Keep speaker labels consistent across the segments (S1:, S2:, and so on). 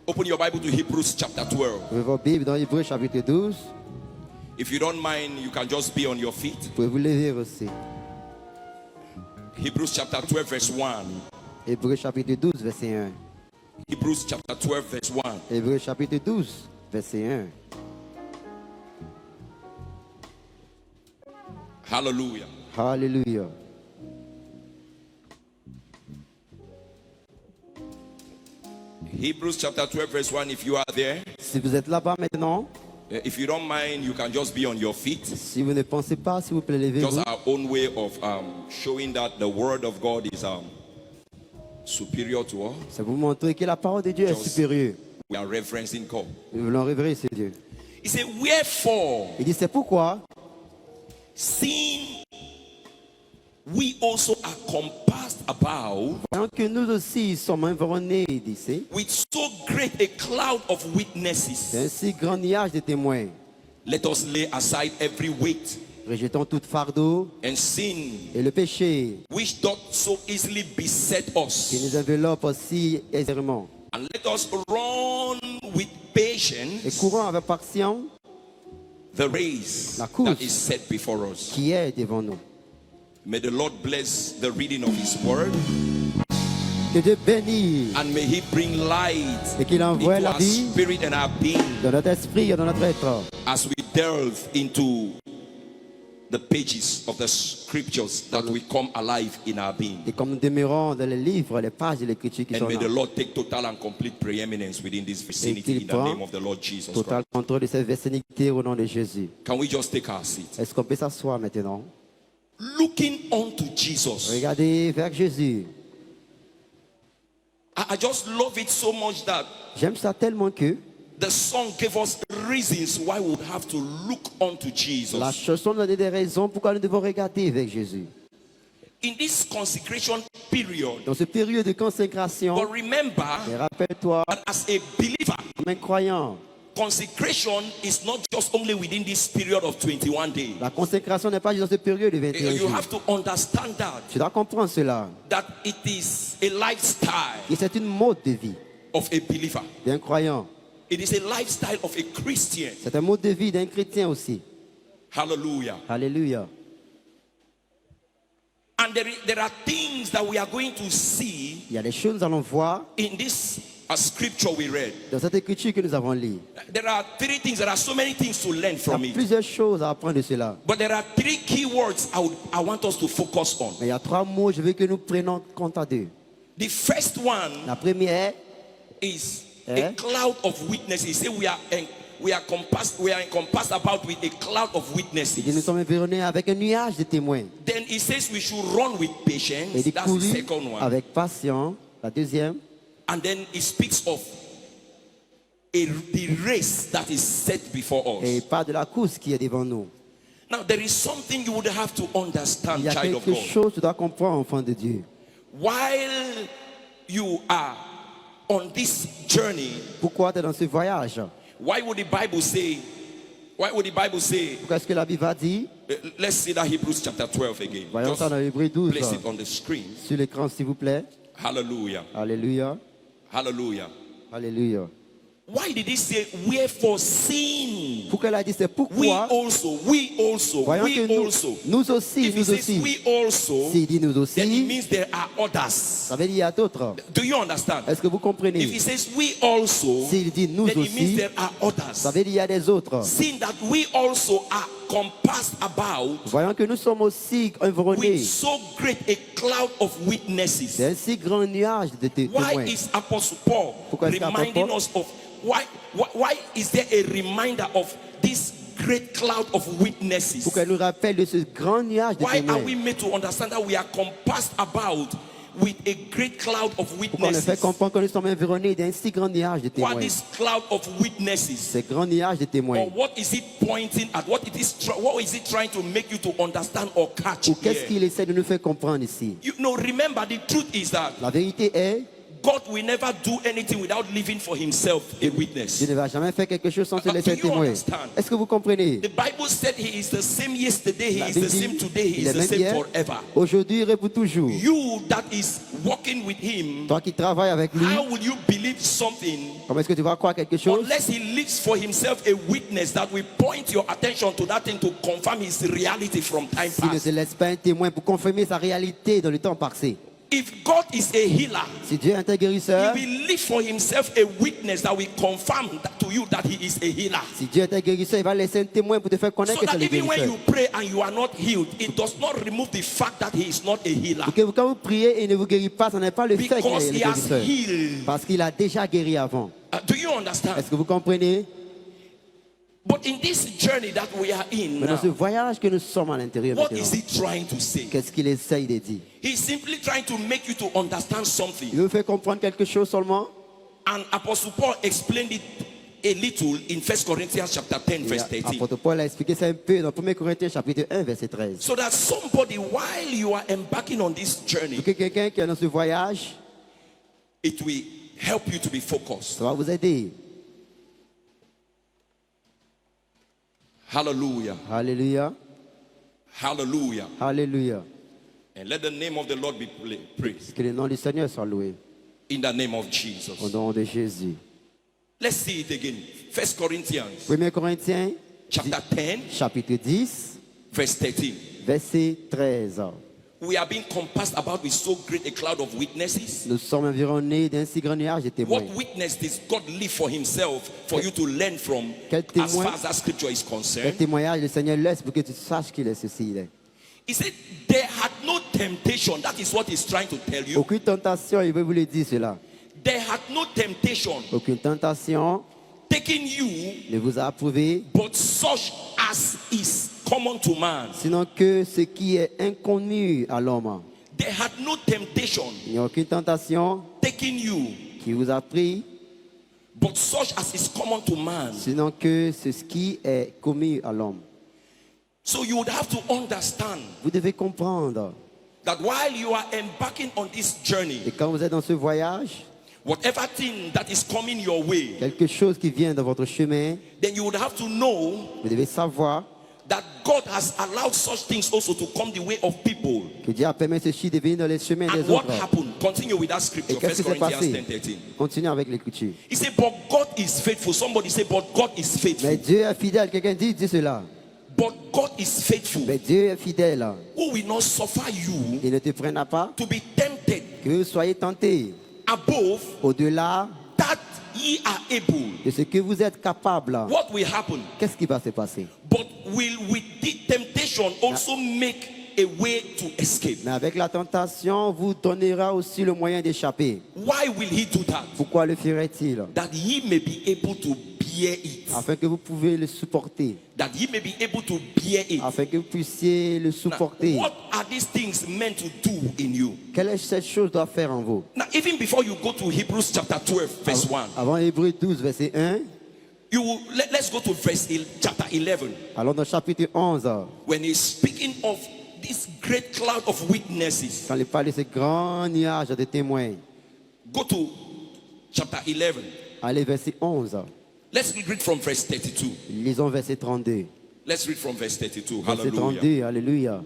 S1: Open your Bible to Hebrews chapter 12.
S2: Ouvrez votre Bible dans Hébreux chapitre 12.
S1: If you don't mind, you can just be on your feet.
S2: Vous pouvez vous lever aussi.
S1: Hebrews chapter 12 verse 1.
S2: Hébreux chapitre 12, verset 1.
S1: Hebrews chapter 12 verse 1.
S2: Hébreux chapitre 12, verset 1.
S1: Hallelujah.
S2: Alléluia.
S1: Hebrews chapter 12 verse 1. If you are there,
S2: Si vous êtes là-bas maintenant,
S1: if you don't mind, you can just be on your feet.
S2: si vous ne pensez pas, s'il vous plaît,
S1: Just
S2: levez-vous.
S1: our own way of showing that the word of God is superior to all.
S2: Ça vous montrer que la parole de Dieu est
S1: Just-
S2: supérieure.
S1: We are referencing God.
S2: Nous voulons révérer ce Dieu.
S1: He said, wherefore,
S2: Il dit, c'est pourquoi,
S1: seeing we also are compassed about
S2: voyant que nous aussi sommes environnés d'ici,
S1: with so great a cloud of witnesses,
S2: d'un si grand nuage de témoins,
S1: let us lay aside every weight
S2: rejetons tout fardeau
S1: and sin
S2: et le péché
S1: which doth so easily beset
S2: qui
S1: us,
S2: nous enveloppe aussi aisément.
S1: and let us run with
S2: Et
S1: patience
S2: courons avec patience
S1: the race
S2: La course.
S1: that is set before us.
S2: qui est devant nous.
S1: May the Lord bless the reading of His word,
S2: Que Dieu bénisse
S1: and may He bring light
S2: et qu'il envoie
S1: into
S2: la
S1: our
S2: vie
S1: spirit and our being
S2: dans notre esprit et dans notre être.
S1: as we delve into the pages of the scriptures that will come alive in our being.
S2: Et comme nous demeurons dans les livres, les pages de l'écriture qui
S1: And
S2: sont
S1: may the
S2: là,
S1: Lord take total and complete preeminence within this vicinity in the
S2: prend
S1: name of the Lord Jesus
S2: total
S1: Christ.
S2: contrôle de cette vicinité au nom de Jésus.
S1: Can we just take our seat?
S2: Est-ce qu'on peut s'asseoir maintenant?
S1: Looking unto Jesus.
S2: Regardez vers Jésus.
S1: I just love it so much that
S2: J'aime ça tellement que
S1: the song gave us reasons why we would have to look unto
S2: la
S1: Jesus.
S2: chanson donne des raisons pourquoi nous devons regarder vers Jésus.
S1: In this consecration period,
S2: Dans ce période de consécration,
S1: but remember
S2: et rappelle-toi,
S1: that as a believer,
S2: comme un croyant,
S1: consecration is not just only within this period of 21 days.
S2: la consécration n'est pas juste dans ce période de 21
S1: You
S2: jours.
S1: have to understand
S2: Tu dois comprendre cela.
S1: that it is a lifestyle
S2: Et c'est une mode de vie
S1: of a believer.
S2: d'un croyant.
S1: It is a lifestyle of a Christian.
S2: C'est un mode de vie d'un chrétien aussi.
S1: Hallelujah.
S2: Alléluia.
S1: And there are things that we are going to see
S2: Il y a des choses que nous allons voir
S1: in this scripture we read.
S2: dans cette écriture que nous avons lue.
S1: There are three things. There are so many things to learn
S2: Il y
S1: from
S2: a
S1: it.
S2: plusieurs choses à apprendre de cela.
S1: But there are three key words I want us to focus on.
S2: Mais il y a trois mots, je veux que nous prenions compte à deux.
S1: The first one
S2: La première,
S1: is
S2: Eh?
S1: a cloud of witnesses. He said we are encompassed about with a cloud of
S2: il dit nous
S1: witnesses.
S2: sommes environnés avec un nuage de témoins.
S1: Then he says we should run with
S2: Et
S1: patience.
S2: de
S1: That's the
S2: courir
S1: second one.
S2: avec patience. La deuxième,
S1: And then he speaks of the race that is set before
S2: et
S1: us.
S2: pas de la course qui est devant nous.
S1: Now there is something you would have to
S2: Il
S1: understand,
S2: y a
S1: child of
S2: quelque
S1: God.
S2: chose que tu dois comprendre, enfant de Dieu.
S1: While you are on this journey,
S2: Pourquoi tu es dans ce voyage?
S1: why would the Bible say? Why would the Bible say?
S2: Pourquoi est-ce que la Bible va dire?
S1: Let's see that Hebrews chapter 12 again.
S2: Voyons ça dans Hébreux 12.
S1: Place it on the screen.
S2: Sur l'écran, s'il vous plaît.
S1: Hallelujah.
S2: Alléluia.
S1: Hallelujah.
S2: Alléluia.
S1: Why did he say, wherefore sin?
S2: Pourquoi il a dit c'est
S1: We
S2: pourquoi?
S1: also,
S2: Voyons que nous aussi,
S1: If he
S2: nous
S1: says
S2: aussi.
S1: we also,
S2: S'il dit nous
S1: then it
S2: aussi,
S1: means there are others.
S2: ça veut dire il y a d'autres.
S1: Do you understand?
S2: Est-ce que vous
S1: If he
S2: comprenez?
S1: says we also,
S2: S'il dit nous
S1: then it means
S2: aussi,
S1: there are
S2: ça
S1: others.
S2: veut dire il y a des autres.
S1: Seeing that we also are compassed about
S2: Voyons que nous sommes aussi
S1: with
S2: environnés
S1: so great a cloud of witnesses.
S2: d'un si grand nuage de
S1: Why
S2: témoins.
S1: is Apostle Paul
S2: Pourquoi est-ce qu'Apostle
S1: reminding
S2: Paul-
S1: us of why is there a reminder of this great cloud of witnesses?
S2: Pourquoi il nous rappelle de ce grand nuage de
S1: Why are we
S2: témoins?
S1: made to understand that we are compassed about with a great cloud of
S2: Pourquoi on nous fait
S1: witnesses?
S2: comprendre que nous sommes environnés d'un si grand nuage de
S1: What
S2: témoins?
S1: is cloud of witnesses?
S2: Ce grand nuage de témoins.
S1: Or what is it pointing at? What is it trying to make you to understand or catch?
S2: Ou qu'est-ce
S1: here?
S2: qu'il essaie de nous faire comprendre ici?
S1: You know, remember the truth is that
S2: La vérité est,
S1: God will never do anything without leaving for himself a witness.
S2: Dieu ne va jamais faire quelque chose sans se
S1: Do
S2: laisser
S1: you
S2: témoin.
S1: understand?
S2: Est-ce que vous comprenez?
S1: The Bible said he is the same yesterday, he
S2: La
S1: is the
S2: Bible
S1: same
S2: dit,
S1: today, he
S2: il
S1: is
S2: est
S1: the
S2: même
S1: same
S2: hier,
S1: forever.
S2: aujourd'hui et pour toujours.
S1: You that is walking with him,
S2: Toi qui travailles avec lui,
S1: how will you believe something
S2: comment est-ce que tu vas croire quelque chose
S1: unless he leaves for himself a witness that will point your attention to that thing to confirm his reality from time
S2: s'il ne
S1: past?
S2: te laisse pas un témoin pour confirmer sa réalité dans le temps passé?
S1: If God is a healer,
S2: Si Dieu est un
S1: he
S2: guérisseur,
S1: will leave for himself a witness that will confirm to you that he is a healer.
S2: si Dieu est un guérisseur, il va laisser un témoin pour te faire connaître
S1: So
S2: que c'est
S1: that
S2: le
S1: even when
S2: guérisseur.
S1: you pray and you are not healed, it does not remove the fact that he is not a healer.
S2: Pour que quand vous priez et il ne vous guérit pas, ce n'est pas le fait qu'il
S1: Because
S2: est le
S1: he has
S2: guérisseur.
S1: healed.
S2: Parce qu'il a déjà guéri avant.
S1: Do you understand?
S2: Est-ce que vous comprenez?
S1: But in this journey that we are in
S2: Mais dans ce
S1: now,
S2: voyage que nous sommes à l'intérieur
S1: what
S2: maintenant,
S1: is he trying to say?
S2: qu'est-ce qu'il essaye de dire?
S1: He's simply trying to make you to understand
S2: Il
S1: something.
S2: veut vous faire comprendre quelque chose seulement.
S1: And Apostle Paul explained it a little in 1 Corinthians chapter 10, verse 13.
S2: L'apôtre Paul a expliqué ça un peu dans 1 Corinthiens chapitre 1, verset 13.
S1: So that somebody, while you are embarking on this journey,
S2: Pour que quelqu'un qui est dans ce voyage,
S1: it will help you to be focused.
S2: ça va vous aider.
S1: Hallelujah.
S2: Alléluia.
S1: Hallelujah.
S2: Alléluia.
S1: And let the name of the Lord be praised.
S2: Que le nom du Seigneur soit loué.
S1: In the name of
S2: Au
S1: Jesus.
S2: nom de Jésus.
S1: Let's see it again. 1 Corinthians
S2: 1 Corinthiens
S1: chapter 10,
S2: chapitre 10,
S1: verse 13.
S2: verset 13.
S1: We are being compassed about with so great a cloud of witnesses.
S2: Nous sommes environnés d'un si grand nuage de témoins.
S1: What witness does God leave for himself for you to learn from
S2: Quel
S1: as
S2: témoin-
S1: far as that scripture is
S2: Quel
S1: concerned?
S2: témoignage le Seigneur laisse pour que tu saches qu'il est ceci, il est.
S1: He said, there had no temptation. That is what he's trying to tell you.
S2: Aucune tentation, il veut vous le dire cela.
S1: There had no temptation
S2: Aucune tentation
S1: taking you,
S2: ne vous a approuvé,
S1: but such as is common to man.
S2: sinon que ce qui est inconnu à l'homme.
S1: There had no temptation
S2: Il n'y a aucune tentation
S1: taking you,
S2: qui vous a pris,
S1: but such as is common to man.
S2: sinon que c'est ce qui est commis à l'homme.
S1: So you would have to understand
S2: Vous devez comprendre
S1: that while you are embarking on this journey,
S2: que quand vous êtes dans ce voyage,
S1: whatever thing that is coming your way,
S2: quelque chose qui vient dans votre chemin,
S1: then you would have to know
S2: vous devez savoir
S1: that God has allowed such things also to come the way of people.
S2: que Dieu a permis ceci de venir dans les chemins
S1: And
S2: des
S1: what
S2: autres.
S1: happened? Continue with that scripture,
S2: Et qu'est-ce
S1: 1
S2: qui s'est
S1: Corinthians
S2: passé?
S1: 10, 13.
S2: Continuez avec l'écriture.
S1: He said, but God is faithful. Somebody say, but God is faithful.
S2: Mais Dieu est fidèle. Quelqu'un dit cela.
S1: But God is faithful.
S2: Mais Dieu est fidèle.
S1: Who will not suffer you
S2: Il ne te prendra pas
S1: to be tempted
S2: que vous soyez tentés
S1: above
S2: au-delà
S1: that ye are able.
S2: de ce que vous êtes capable.
S1: What will happen?
S2: Qu'est-ce qui va se passer?
S1: But will with the temptation also make a way to escape?
S2: Mais avec la tentation, vous donnera aussi le moyen d'échapper.
S1: Why will he do that?
S2: Pourquoi le ferait-il?
S1: That ye may be able to bear it.
S2: Afin que vous pouvez le supporter.
S1: That ye may be able to bear it.
S2: Afin que vous puissiez le
S1: Now,
S2: supporter.
S1: what are these things meant to do in you?
S2: Quelle est cette chose doit faire en vous?
S1: Now, even before you go to Hebrews chapter 12, verse 1,
S2: Avant Hébreux 12, verset 1,
S1: let's go to chapter 11.
S2: allons dans chapitre 11.
S1: When he's speaking of this great cloud of witnesses,
S2: Quand il parle de ce grand nuage de témoins.
S1: go to chapter 11.
S2: Allez, verset 11.
S1: Let's read from verse 32.
S2: Lisons verset 32.
S1: Let's read from verse 32.
S2: Verset
S1: Hallelujah.
S2: 32, alléluia.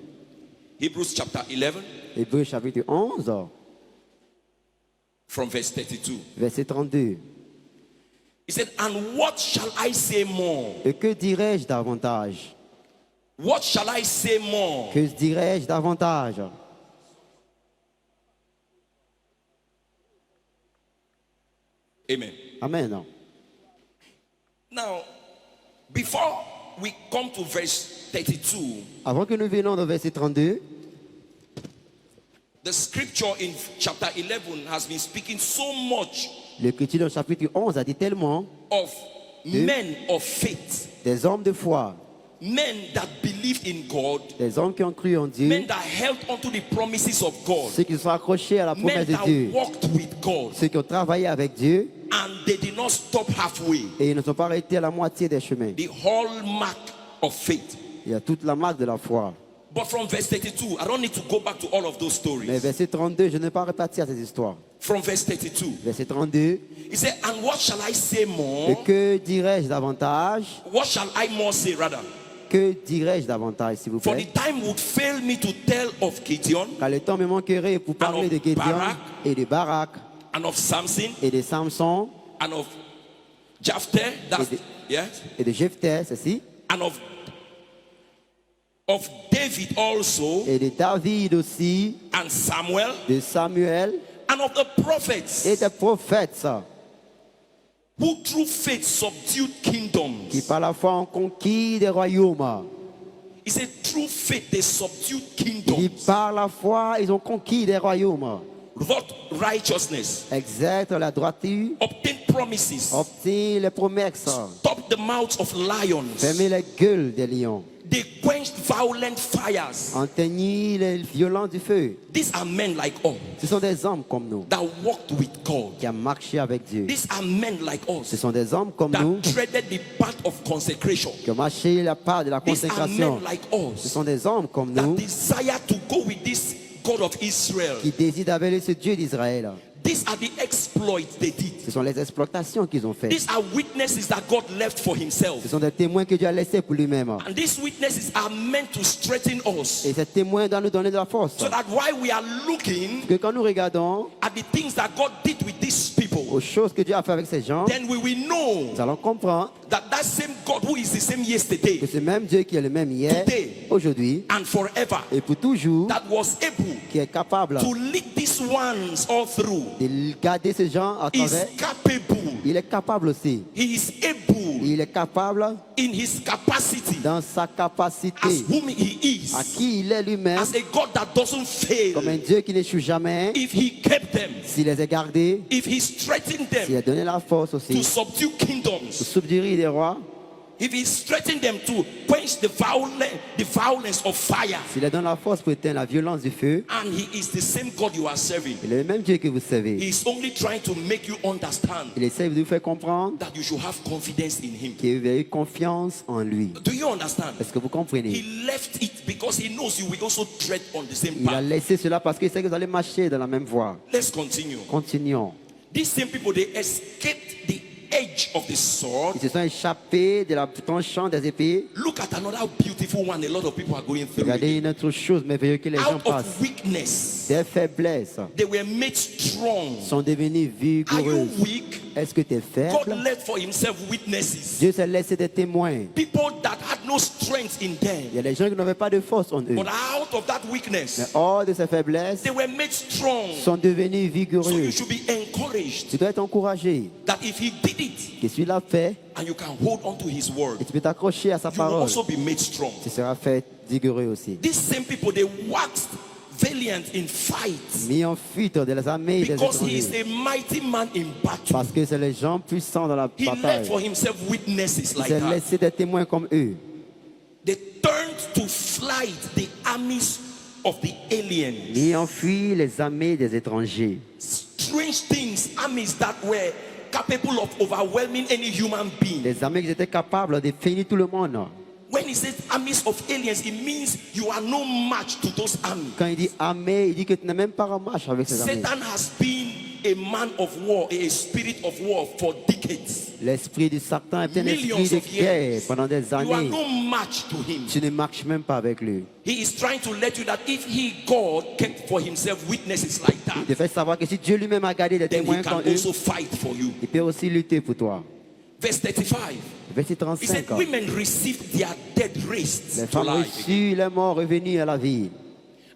S1: Hebrews chapter 11,
S2: Hébreux chapitre 11,
S1: from verse 32.
S2: verset 32.
S1: He said, and what shall I say more?
S2: Et que dirais-je davantage?
S1: What shall I say more?
S2: Que dirais-je davantage?
S1: Amen.
S2: Amen.
S1: Now, before we come to verse 32,
S2: Avant que nous venions au verset 32,
S1: the scripture in chapter 11 has been speaking so much
S2: l'Écriture dans chapitre 11 a dit tellement
S1: of men of faith,
S2: des hommes de foi,
S1: men that believed in God,
S2: des hommes qui ont cru en Dieu,
S1: men that held onto the promises of God,
S2: ceux qui sont accrochés à la
S1: men
S2: promesse de
S1: that
S2: Dieu,
S1: walked with God,
S2: ceux qui ont travaillé avec Dieu
S1: and they did not stop halfway.
S2: et ils ne sont pas arrêtés à la moitié des chemins.
S1: The hallmark of faith.
S2: Il y a toute la marque de la foi.
S1: But from verse 32, I don't need to go back to all of those
S2: Mais
S1: stories.
S2: verset 32, je ne vais pas repartir à ces histoires.
S1: from verse 32.
S2: verset 32.
S1: He said, and what shall I say
S2: Et
S1: more?
S2: que dirais-je davantage?
S1: What shall I more say rather?
S2: Que dirais-je davantage, s'il vous
S1: For the
S2: plaît?
S1: time would fail me to tell of Gideon
S2: Car le temps me manquerait pour parler
S1: of
S2: de Gédéon
S1: Barak.
S2: et de Barak
S1: and of Samson
S2: et de Samson
S1: and of Jephthah, that's,
S2: Et
S1: yes,
S2: et de Jephthé, ceci,
S1: and of David also,
S2: et de David aussi,
S1: and Samuel,
S2: de Samuel
S1: and of the
S2: et
S1: prophets
S2: des prophètes, ça,
S1: who through faith subdued
S2: qui
S1: kingdoms.
S2: par la foi ont conquis des royaumes.
S1: He said, through faith they subdued
S2: Il dit,
S1: kingdoms,
S2: par la foi, ils ont conquis des royaumes.
S1: wrought righteousness,
S2: Exercent la droiture,
S1: obtained promises,
S2: obtient les promesses,
S1: stopped the mouths of lions.
S2: fermez les gueules des lions,
S1: They quenched violent fires.
S2: enteignit les violents du feu.
S1: These are men like us
S2: Ce sont des hommes comme nous
S1: that walked with God.
S2: qui ont marché avec Dieu.
S1: These are men like
S2: Ce
S1: us
S2: sont des hommes comme nous
S1: that treaded the path of consecration.
S2: qui ont marché la part de la
S1: These are
S2: consécration.
S1: men like
S2: Ce
S1: us
S2: sont des hommes comme
S1: that
S2: nous
S1: desire to go with this God of Israel.
S2: qui désirent d'avoir ce Dieu d'Israël.
S1: These are the exploits they did.
S2: Ce sont les exploitations qu'ils ont faites.
S1: These are witnesses that God left for himself.
S2: Ce sont des témoins que Dieu a laissés pour lui-même.
S1: And these witnesses are meant to strengthen us.
S2: Et ces témoins doivent nous donner de la force.
S1: So that while we are looking
S2: Que quand nous regardons
S1: at the things that God did with these people,
S2: aux choses que Dieu a fait avec ces gens,
S1: then we will know
S2: nous allons comprendre
S1: that that same God who is the same
S2: que
S1: yesterday
S2: ce même Dieu qui est le même hier,
S1: Today.
S2: aujourd'hui
S1: and forever,
S2: et pour toujours,
S1: that was able
S2: qui est capable
S1: to lead these ones all through,
S2: de garder ces gens à
S1: is
S2: travers.
S1: capable.
S2: Il est capable aussi.
S1: He is able
S2: Il est capable
S1: in his capacity
S2: dans sa
S1: as
S2: capacité
S1: whom he
S2: à
S1: is,
S2: qui il est lui-même,
S1: as a God that doesn't
S2: comme un
S1: fail.
S2: Dieu qui n'échoue jamais.
S1: If he kept them,
S2: S'il les a gardés,
S1: if he strengthened
S2: s'il a
S1: them
S2: donné la force
S1: to
S2: aussi
S1: subdue
S2: pour
S1: kingdoms,
S2: subjuguer les rois,
S1: if he strengthened them to quench the violence of fire,
S2: s'il a donné la force pour éteindre la violence du feu,
S1: and he is the same God you are serving,
S2: il est le même Dieu que vous servez.
S1: he is only trying to make you understand
S2: Il essaie de vous faire comprendre
S1: that you should have confidence in him.
S2: que vous avez confiance en lui.
S1: Do you understand?
S2: Est-ce que vous comprenez?
S1: He left it because he knows you will also tread on the same
S2: Il a
S1: path.
S2: laissé cela parce qu'il sait que vous allez marcher dans la même voie.
S1: Let's continue.
S2: Continuons.
S1: These same people, they escaped the edge of the sword.
S2: Ils se sont échappés de la tranchant des épées.
S1: Look at another beautiful one a lot of people are going through.
S2: Regardez une autre chose merveilleuse que les gens
S1: Out
S2: passent.
S1: of weakness,
S2: Des faiblesses
S1: they were made strong.
S2: sont devenues
S1: Are you
S2: vigoureuses.
S1: weak?
S2: Est-ce que tu es
S1: God
S2: faible?
S1: left for himself witnesses.
S2: Dieu s'est laissé des témoins.
S1: People that had no strength in
S2: Il
S1: them.
S2: y a des gens qui n'avaient pas de force en eux.
S1: But out of that
S2: Mais
S1: weakness,
S2: hors de ces faiblesses,
S1: they were made strong.
S2: sont devenus
S1: So you
S2: vigoureux.
S1: should be encouraged
S2: Tu dois être encouragé.
S1: that if he did it
S2: Que celui-là fait,
S1: and you can hold on to his word,
S2: et tu peux t'accrocher à sa
S1: you will
S2: parole.
S1: also be made strong.
S2: Tu seras fait vigoureux aussi.
S1: These same people, they waxed valiant in fight
S2: Mis en fuite de les armées des
S1: because he is
S2: étrangers.
S1: a mighty man in battle.
S2: Parce que c'est les gens puissants dans la
S1: He left
S2: bataille.
S1: for himself witnesses
S2: Il
S1: like
S2: s'est
S1: that.
S2: laissé des témoins comme eux.
S1: They turned to flight the armies of the aliens.
S2: Mis en fuite les armées des étrangers.
S1: Strange things, armies that were capable of overwhelming any human being.
S2: Les armées qui étaient capables de finir tout le monde.
S1: When he says armies of aliens, it means you are no match to those armies.
S2: Quand il dit armée, il dit que tu n'es même pas en marche avec ces armées.
S1: Satan has been a man of war, a spirit of war for decades.
S2: L'esprit de Satan est un
S1: Millions
S2: esprit de
S1: of
S2: guerre
S1: years.
S2: pendant des
S1: You are
S2: années.
S1: no match to him.
S2: Tu ne marches même pas avec lui.
S1: He is trying to let you that if he, God, kept for himself witnesses like
S2: Il
S1: that,
S2: te fait savoir que si Dieu lui-même a gardé des
S1: then he
S2: témoins
S1: can
S2: comme eux,
S1: also fight for you.
S2: il peut aussi lutter pour toi.
S1: Verse 35.
S2: Verset
S1: He said,
S2: 35.
S1: women received their dead raised
S2: Les
S1: to
S2: femmes
S1: life,
S2: reçurent les morts revenus à la vie.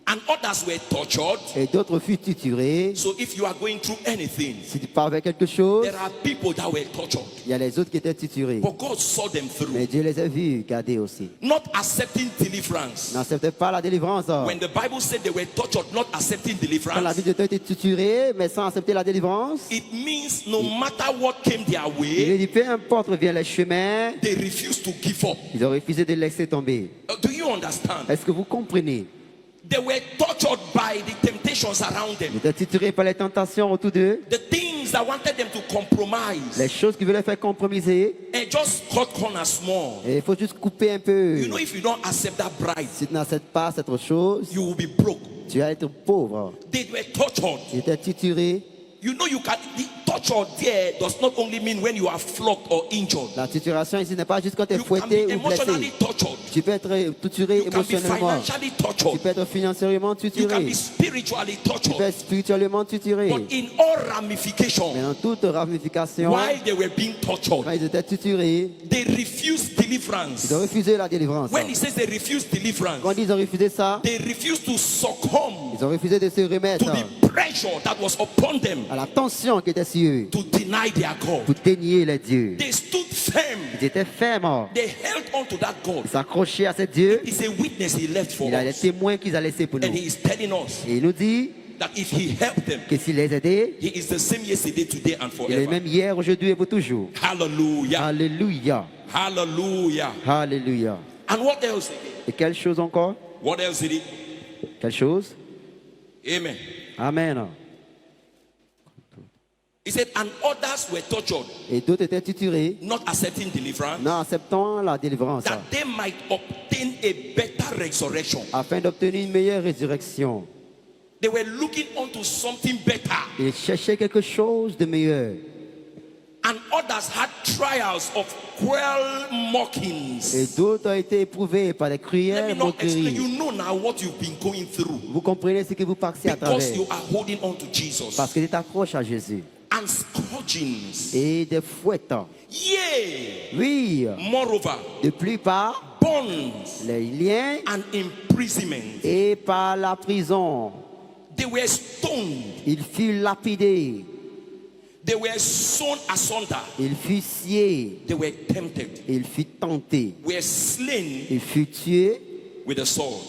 S1: and others were tortured.
S2: Et d'autres furent torturés.
S1: So if you are going through anything,
S2: Si tu parles avec quelque chose,
S1: there are people that were tortured.
S2: il y a les autres qui étaient torturés.
S1: But God saw them through,
S2: Mais Dieu les a vus garder aussi.
S1: not accepting deliverance.
S2: N'acceptez pas la délivrance.
S1: When the Bible said they were tortured, not accepting
S2: Quand la
S1: deliverance,
S2: vie de Dieu était torturée, mais sans accepter la délivrance,
S1: it means no matter what came their
S2: il
S1: way,
S2: dit peu importe vient les chemins,
S1: they refused to give up.
S2: ils ont refusé de laisser tomber.
S1: Do you understand?
S2: Est-ce que vous comprenez?
S1: They were tortured by the temptations around them,
S2: Ils étaient torturés par les tentations autour d'eux,
S1: the things that wanted them to compromise
S2: les choses qui voulaient faire compromiser.
S1: and just cut corners small.
S2: Et il faut juste couper un peu.
S1: You know, if you don't accept that bribe,
S2: Si tu n'acceptes pas cette chose,
S1: you will be broke.
S2: tu vas être pauvre.
S1: They were tortured
S2: Ils étaient torturés
S1: You know, the torture there does not only mean when you are flogged or injured.
S2: La torturation ici n'est pas juste quand tu es
S1: You can
S2: fouetté
S1: be
S2: ou blessé.
S1: emotionally tortured.
S2: Tu peux être torturé
S1: You can be
S2: émotionnellement.
S1: financially
S2: Tu
S1: tortured.
S2: peux être financièrement
S1: You can
S2: torturé.
S1: be spiritually
S2: Tu peux
S1: tortured.
S2: être spirituellement torturé.
S1: But in all ramifications,
S2: Mais dans toute ramification,
S1: while they were being
S2: quand
S1: tortured,
S2: ils étaient torturés,
S1: they refused deliverance.
S2: ils ont refusé la délivrance.
S1: When he says they refused deliverance,
S2: Quand ils ont refusé ça,
S1: they refused to succumb
S2: ils ont refusé de se
S1: to
S2: remettre
S1: the pressure that was upon them
S2: à la tension qui était sur eux
S1: to deny their God.
S2: pour dénier les dieux.
S1: They stood firm.
S2: Ils étaient fermes.
S1: They held on to that God.
S2: Ils s'accrochaient à ces dieux.
S1: It's a witness he left for
S2: Il a les
S1: us.
S2: témoins qu'ils a laissés pour nous.
S1: And he is telling us
S2: Et il nous dit
S1: that if he helped them,
S2: que s'il les aidait,
S1: he is the same yesterday, today, and
S2: il est le
S1: forever.
S2: même hier, aujourd'hui et pour toujours.
S1: Hallelujah.
S2: Alléluia.
S1: Hallelujah.
S2: Alléluia.
S1: And what else?
S2: Et quelle chose encore?
S1: What else did he?
S2: Quelle chose?
S1: Amen.
S2: Amen.
S1: He said, and others were tortured,
S2: Et d'autres étaient torturés,
S1: not accepting deliverance,
S2: non acceptant la délivrance,
S1: that they might obtain a better resurrection.
S2: afin d'obtenir une meilleure résurrection.
S1: They were looking onto something better.
S2: Ils cherchaient quelque chose de meilleur.
S1: And others had trials of cruel
S2: Et
S1: mockings.
S2: d'autres ont été éprouvés par des
S1: Let me
S2: cruelles
S1: not explain.
S2: moqueries.
S1: You know now what you've been going through
S2: Vous comprenez ce que vous passez à
S1: because
S2: travers.
S1: you are holding on to Jesus.
S2: Parce que tu t'accroches à Jésus.
S1: And scourgings.
S2: Et des fouettes.
S1: Yea.
S2: Oui.
S1: Moreover,
S2: De plus par
S1: bonds
S2: les liens
S1: and imprisonment.
S2: et par la prison.
S1: They were stoned.
S2: Il fut lapidé.
S1: They were sewn asunder.
S2: Il fut scié.
S1: They were tempted.
S2: Il fut tenté.
S1: Were slain
S2: Il fut tué
S1: with a sword.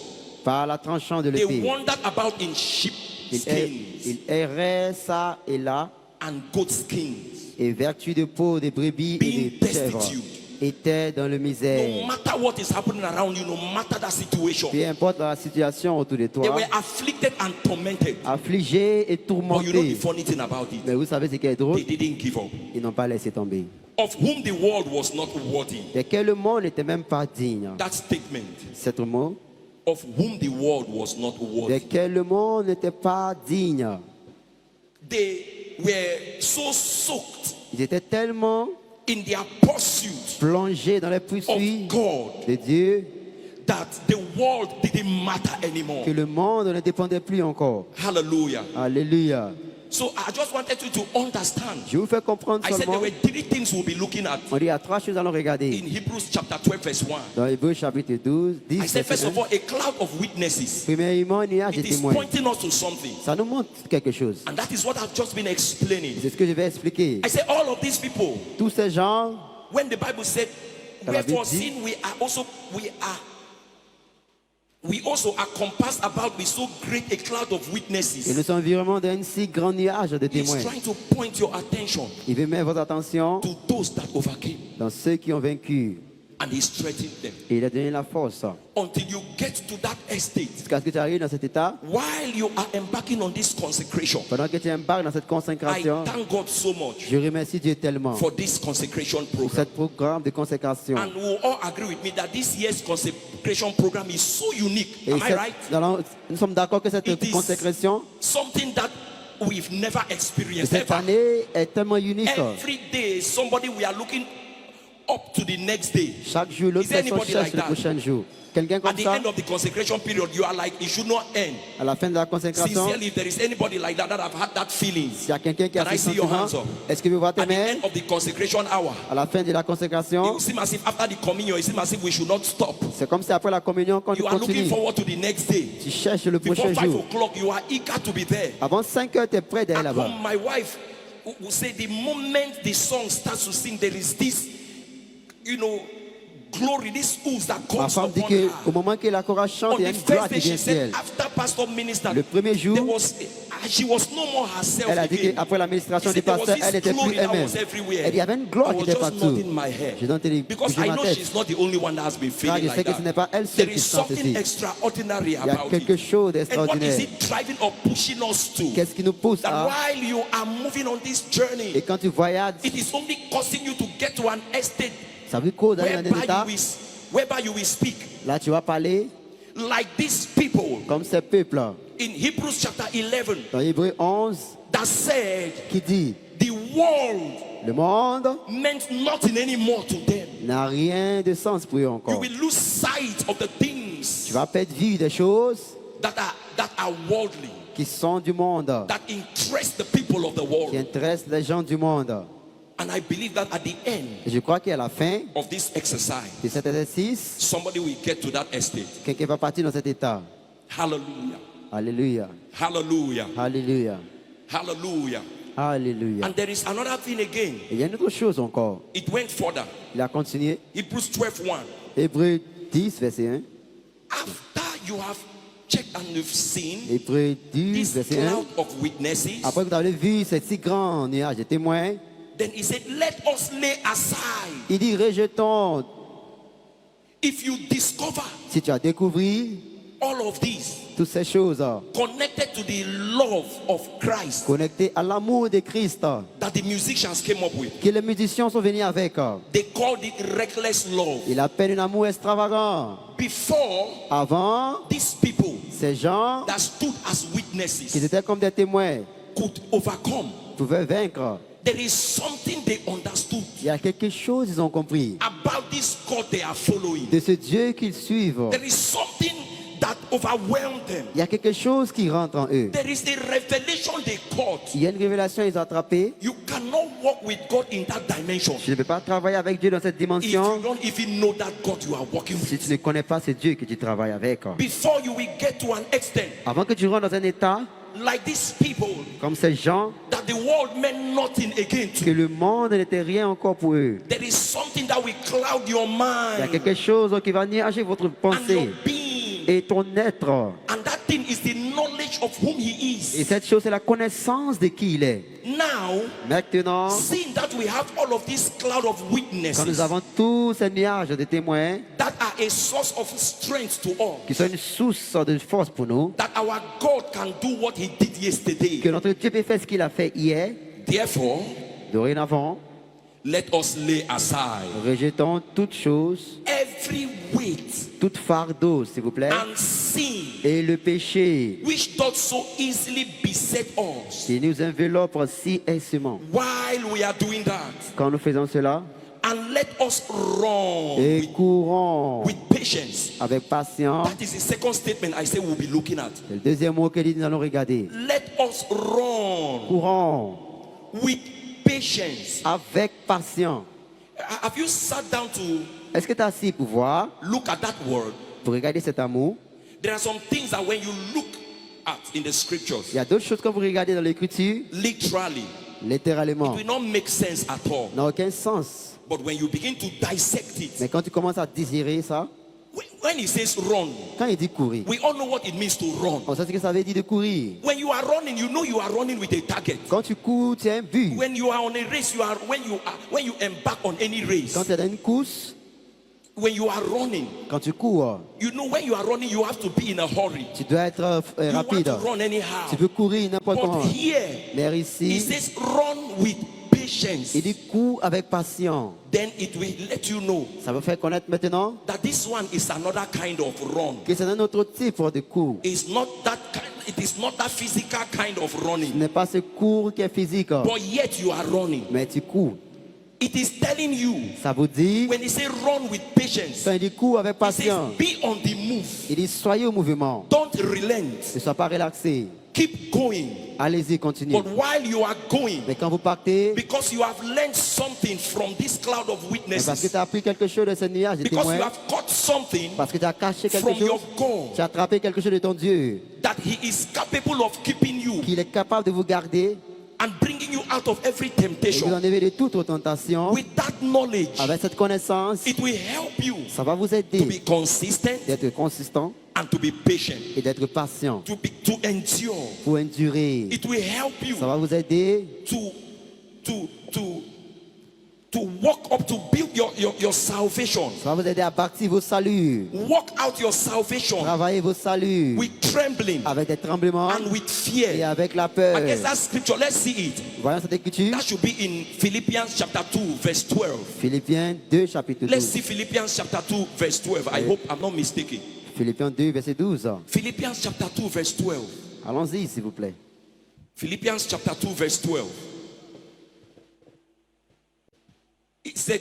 S2: par la tranchant de
S1: They
S2: l'épée.
S1: wandered about in sheep skins
S2: Il errait ça et là,
S1: and goat skins.
S2: et vertu de peau de brebis et
S1: Being
S2: de chèvres,
S1: destitute.
S2: était dans le
S1: No
S2: misère.
S1: matter what is happening around you, no matter that situation,
S2: Peu importe la situation autour de
S1: they
S2: toi,
S1: were afflicted and tormented.
S2: affligés et
S1: But you know the
S2: tourmentés.
S1: funny thing about it?
S2: Mais vous savez ce qui est drôle?
S1: They didn't give up.
S2: Ils n'ont pas laissé tomber.
S1: Of whom the world was not worthy.
S2: Desquels le monde n'était même pas digne.
S1: That statement.
S2: C'est un mot.
S1: Of whom the world was not worthy.
S2: Desquels le monde n'était pas digne.
S1: They were so soaked
S2: Ils étaient tellement
S1: in their pursuit
S2: plongés dans les
S1: of
S2: poursuites
S1: God
S2: de Dieu
S1: that the world didn't matter anymore.
S2: que le monde ne dépendait plus encore.
S1: Hallelujah.
S2: Alléluia.
S1: So I just wanted you to understand.
S2: Je vous fais comprendre
S1: I said there
S2: seulement.
S1: were three things we'll be looking at
S2: On dit il y a trois choses à nous regarder.
S1: in Hebrews chapter 12 verse 1.
S2: Dans Hébreux chapitre 12, 10,
S1: I said first
S2: verset
S1: of
S2: 1.
S1: all, a cloud of witnesses.
S2: Premièrement, un nuage de
S1: It is
S2: témoins.
S1: pointing us to something.
S2: Ça nous montre quelque chose.
S1: And that is what I've just been explaining.
S2: C'est ce que je vais expliquer.
S1: I said all of these people,
S2: Tous ces gens,
S1: when the Bible said,
S2: Dans la
S1: wherefore
S2: Bible dit-
S1: sin we also are compassed about with so great a cloud of
S2: et
S1: witnesses.
S2: nous sommes environnement d'un si grand nuage de
S1: He's
S2: témoins.
S1: trying to point your attention
S2: Il veut mettre votre attention
S1: to those that overcame.
S2: dans ceux qui ont vaincu.
S1: And he strengthened them.
S2: Et il a donné la force.
S1: Until you get to that estate,
S2: Jusqu'à ce que tu arrives dans cet état,
S1: while you are embarking on this consecration,
S2: pendant que tu embarques dans cette
S1: I
S2: consécration,
S1: thank God so much
S2: je remercie Dieu tellement
S1: for this consecration
S2: pour
S1: program.
S2: ce programme de consécration.
S1: And we'll all agree with me that this year's consecration program is so unique.
S2: Et
S1: Am I
S2: cette-
S1: right?
S2: nous sommes d'accord que cette
S1: It is
S2: consécration
S1: something that we've never
S2: de
S1: experienced
S2: cette
S1: ever.
S2: année est tellement unique.
S1: Every day, somebody we are looking up to the next day.
S2: Chaque jour, l'autre
S1: Is there
S2: personne
S1: anybody
S2: cherche
S1: like
S2: le
S1: that?
S2: prochain jour. Quelqu'un
S1: At
S2: comme
S1: the
S2: ça,
S1: end of the consecration period, you are like, it should not end.
S2: à la fin de la consécration,
S1: Sincerely, if there is anybody like that I've had that feeling.
S2: s'il y a quelqu'un qui a
S1: Can I
S2: ce
S1: see your
S2: sentiment,
S1: hands up?
S2: est-ce que vous voyez tes
S1: At the
S2: mains?
S1: end of the consecration hour,
S2: À la fin de la
S1: it
S2: consécration,
S1: will seem as if after the communion, it seems as if we should not stop.
S2: c'est comme si après la communion, quand tu
S1: You are looking
S2: continues,
S1: forward to the next day.
S2: tu cherches le
S1: Before
S2: prochain
S1: 5
S2: jour.
S1: o'clock, you are eager to be there.
S2: Avant 5 heures, tu es prêt d'aller
S1: At
S2: là-bas.
S1: home, my wife will say the moment the song starts to sing, there is this, glory, this ooze that
S2: Ma
S1: comes
S2: femme dit
S1: upon
S2: qu'au
S1: her.
S2: moment que la chorale chante,
S1: On
S2: il y a
S1: the
S2: une gloire
S1: first
S2: qui
S1: day, she
S2: vient du ciel.
S1: said, after pastor ministered,
S2: Le premier jour,
S1: she was no more herself
S2: elle a dit
S1: again.
S2: qu'après l'administration
S1: He
S2: du
S1: said there was
S2: pasteur,
S1: this
S2: elle n'était plus
S1: glory that
S2: elle-même.
S1: was everywhere.
S2: Elle dit, il y avait une
S1: I
S2: gloire qui
S1: was
S2: était
S1: just
S2: partout.
S1: nodding my head.
S2: Je donne
S1: Because
S2: bouger
S1: I
S2: ma
S1: know
S2: tête.
S1: she's not the only one that has been
S2: Car
S1: feeling
S2: je
S1: like
S2: sais que
S1: that.
S2: ce n'est pas elle
S1: There
S2: seule qui
S1: is
S2: sent
S1: something
S2: ceci.
S1: extraordinary
S2: Il y a
S1: about
S2: quelque
S1: it.
S2: chose
S1: And what
S2: d'extraordinaire.
S1: is it driving or pushing us to?
S2: Qu'est-ce qui nous pousse
S1: That
S2: à...
S1: while you are moving on this journey,
S2: Et quand tu voyages,
S1: it is only causing you to get to an estate
S2: ça veut cause d'aller dans un état,
S1: whereby you will speak
S2: là tu vas parler
S1: like these people.
S2: comme ces peuples.
S1: in Hebrews chapter 11
S2: dans Hébreux 11,
S1: that said
S2: qui dit,
S1: the world
S2: le monde
S1: meant nothing anymore to them.
S2: n'a rien de sens pour eux
S1: You
S2: encore.
S1: will lose sight of the things
S2: Tu vas perdre vue des choses
S1: that are worldly,
S2: qui sont du monde,
S1: that interest the people of the
S2: qui
S1: world.
S2: intéressent les gens du monde.
S1: And I believe that at the end
S2: Et je crois qu'à la fin
S1: of this exercise,
S2: de cet exercice,
S1: somebody will get to that estate.
S2: quelqu'un va partir dans cet état.
S1: Hallelujah.
S2: Alléluia.
S1: Hallelujah.
S2: Alléluia.
S1: Hallelujah.
S2: Alléluia.
S1: And there is another thing again.
S2: Et il y a une autre chose encore.
S1: It went further.
S2: Il a continué.
S1: Hebrews 12:1.
S2: Hébreux 10, verset 1.
S1: After you have checked and you've seen
S2: Hébreux 10,
S1: this
S2: verset 1.
S1: cloud of witnesses,
S2: Après que vous avez vu ces si grands nuages de témoins,
S1: then he said, let us lay aside.
S2: il dit, rejetons.
S1: If you discover
S2: Si tu as découvert
S1: all of these
S2: toutes ces choses
S1: connected to the love of Christ
S2: connectées à l'amour de Christ
S1: that the musicians came up with,
S2: que les musiciens sont venus avec,
S1: they called it reckless love.
S2: il appelle un amour extravagant.
S1: Before,
S2: Avant,
S1: these people
S2: ces gens
S1: that stood as
S2: qui
S1: witnesses
S2: étaient comme des témoins
S1: could overcome.
S2: pouvaient vaincre.
S1: There is something they understood
S2: Il y a quelque chose qu'ils ont compris
S1: about this God they are following.
S2: de ce Dieu qu'ils suivent.
S1: There is something that overwhelmed them.
S2: Il y a quelque chose qui rentre en eux.
S1: There is a revelation they caught.
S2: Il y a une révélation, ils ont attrapé.
S1: You cannot walk with God in that dimension
S2: Je ne peux pas travailler avec Dieu dans cette
S1: if you
S2: dimension
S1: don't even know that God you are walking
S2: si
S1: with.
S2: tu ne connais pas ce Dieu que tu travailles avec.
S1: Before you will get to an extent
S2: Avant que tu rentres dans un état
S1: like these people
S2: comme ces gens,
S1: that the world meant nothing again
S2: que
S1: to.
S2: le monde n'était rien encore pour eux.
S1: There is something that will cloud your
S2: Il y a
S1: mind
S2: quelque chose qui va nuager votre
S1: and
S2: pensée
S1: your being.
S2: et ton être.
S1: And that thing is the knowledge of whom he
S2: Et
S1: is.
S2: cette chose, c'est la connaissance de qui il est.
S1: Now,
S2: Maintenant,
S1: seeing that we have all of this cloud of
S2: quand nous
S1: witnesses
S2: avons tous ces nuages de témoins
S1: that are a source of strength to all,
S2: qui sont une source de force pour nous,
S1: that our God can do what he did
S2: que
S1: yesterday.
S2: notre Dieu peut faire ce qu'il a fait hier,
S1: Therefore,
S2: dorénavant,
S1: let us lay aside
S2: rejetons toutes choses,
S1: every weight
S2: toute fardeau, s'il vous plaît,
S1: and sin
S2: et le péché
S1: which doth so easily beset us.
S2: qui nous enveloppe si aisément.
S1: While we are doing that,
S2: Quand nous faisons cela,
S1: and let us run
S2: et courons
S1: with patience.
S2: avec patience.
S1: That is the second statement I say we'll be looking at.
S2: C'est le deuxième mot que dit, nous allons regarder.
S1: Let us run
S2: Courons
S1: with patience.
S2: avec patience.
S1: Have you sat down to
S2: Est-ce que tu es assis pour voir,
S1: look at that word?
S2: pour regarder cet amour?
S1: There are some things that when you look at in the
S2: Il
S1: scriptures,
S2: y a d'autres choses que vous regardez dans l'écriture,
S1: literally,
S2: littéralement,
S1: it will not make sense at all.
S2: n'a aucun sens.
S1: But when you begin to dissect it,
S2: Mais quand tu commences à désirer ça,
S1: when he says run,
S2: quand il dit courir,
S1: we all know what it means to run.
S2: on sait ce que ça veut dire de courir.
S1: When you are running, you know you are running with a target.
S2: Quand tu cours, tu as un but.
S1: When you are on a race, when you embark on any race,
S2: Quand tu es dans une course,
S1: when you are running,
S2: quand tu cours,
S1: you know when you are running, you have to be in a hurry.
S2: tu dois être
S1: You want
S2: rapide.
S1: to run anyhow.
S2: Tu peux courir n'importe
S1: But
S2: comment.
S1: here,
S2: Mais
S1: he
S2: ici,
S1: says run with patience.
S2: il dit cours avec patience.
S1: Then it will let you know
S2: Ça va faire connaître maintenant
S1: that this one is another kind of run.
S2: que c'est un autre type de cours.
S1: It's not that kind, it is not that physical kind of
S2: Ce
S1: running.
S2: n'est pas ce cours qui est physique,
S1: But yet you are running.
S2: mais tu cours.
S1: It is telling you,
S2: Ça vous dit,
S1: when he say run with patience,
S2: quand il dit cours avec
S1: he says
S2: patience,
S1: be on the move.
S2: il dit soyez au mouvement.
S1: Don't relent.
S2: Ne sois pas relaxé.
S1: Keep going.
S2: Allez-y, continuez.
S1: But while you are going,
S2: Mais quand vous partez,
S1: because you have learned something from this cloud of
S2: c'est parce que
S1: witnesses,
S2: tu as appris quelque chose de ce nuage de
S1: because you
S2: témoins,
S1: have caught something
S2: parce que tu as caché quelque
S1: from your
S2: chose,
S1: God,
S2: tu as attrapé quelque chose de ton Dieu,
S1: that he is capable of keeping you
S2: qu'il est capable de vous garder
S1: and bringing you out of every
S2: et vous
S1: temptation.
S2: enlever de toute tentation.
S1: With that knowledge,
S2: Avec cette connaissance,
S1: it will help you
S2: ça va vous
S1: to be
S2: aider
S1: consistent
S2: d'être consistant
S1: and to be patient,
S2: et d'être patient
S1: to endure.
S2: pour endurer.
S1: It will help you
S2: Ça va vous aider
S1: to walk up to build your salvation.
S2: ça va vous aider à bâtir vos saluts,
S1: Walk out your salvation
S2: travailler vos saluts
S1: with trembling
S2: avec des tremblements
S1: and with
S2: et
S1: fear.
S2: avec la peur.
S1: Against that scripture, let's see it.
S2: Voyons cette écriture,
S1: That should be in Philippians chapter 2, verse 12.
S2: Philippiens 2, chapitre
S1: Let's
S2: 12.
S1: see Philippians chapter 2, verse 12. I hope I'm not mistaken.
S2: Philippiens 2, verset 12.
S1: Philippians chapter 2, verse 12.
S2: Allons-y, s'il vous plaît.
S1: Philippians chapter 2, verse 12. It said,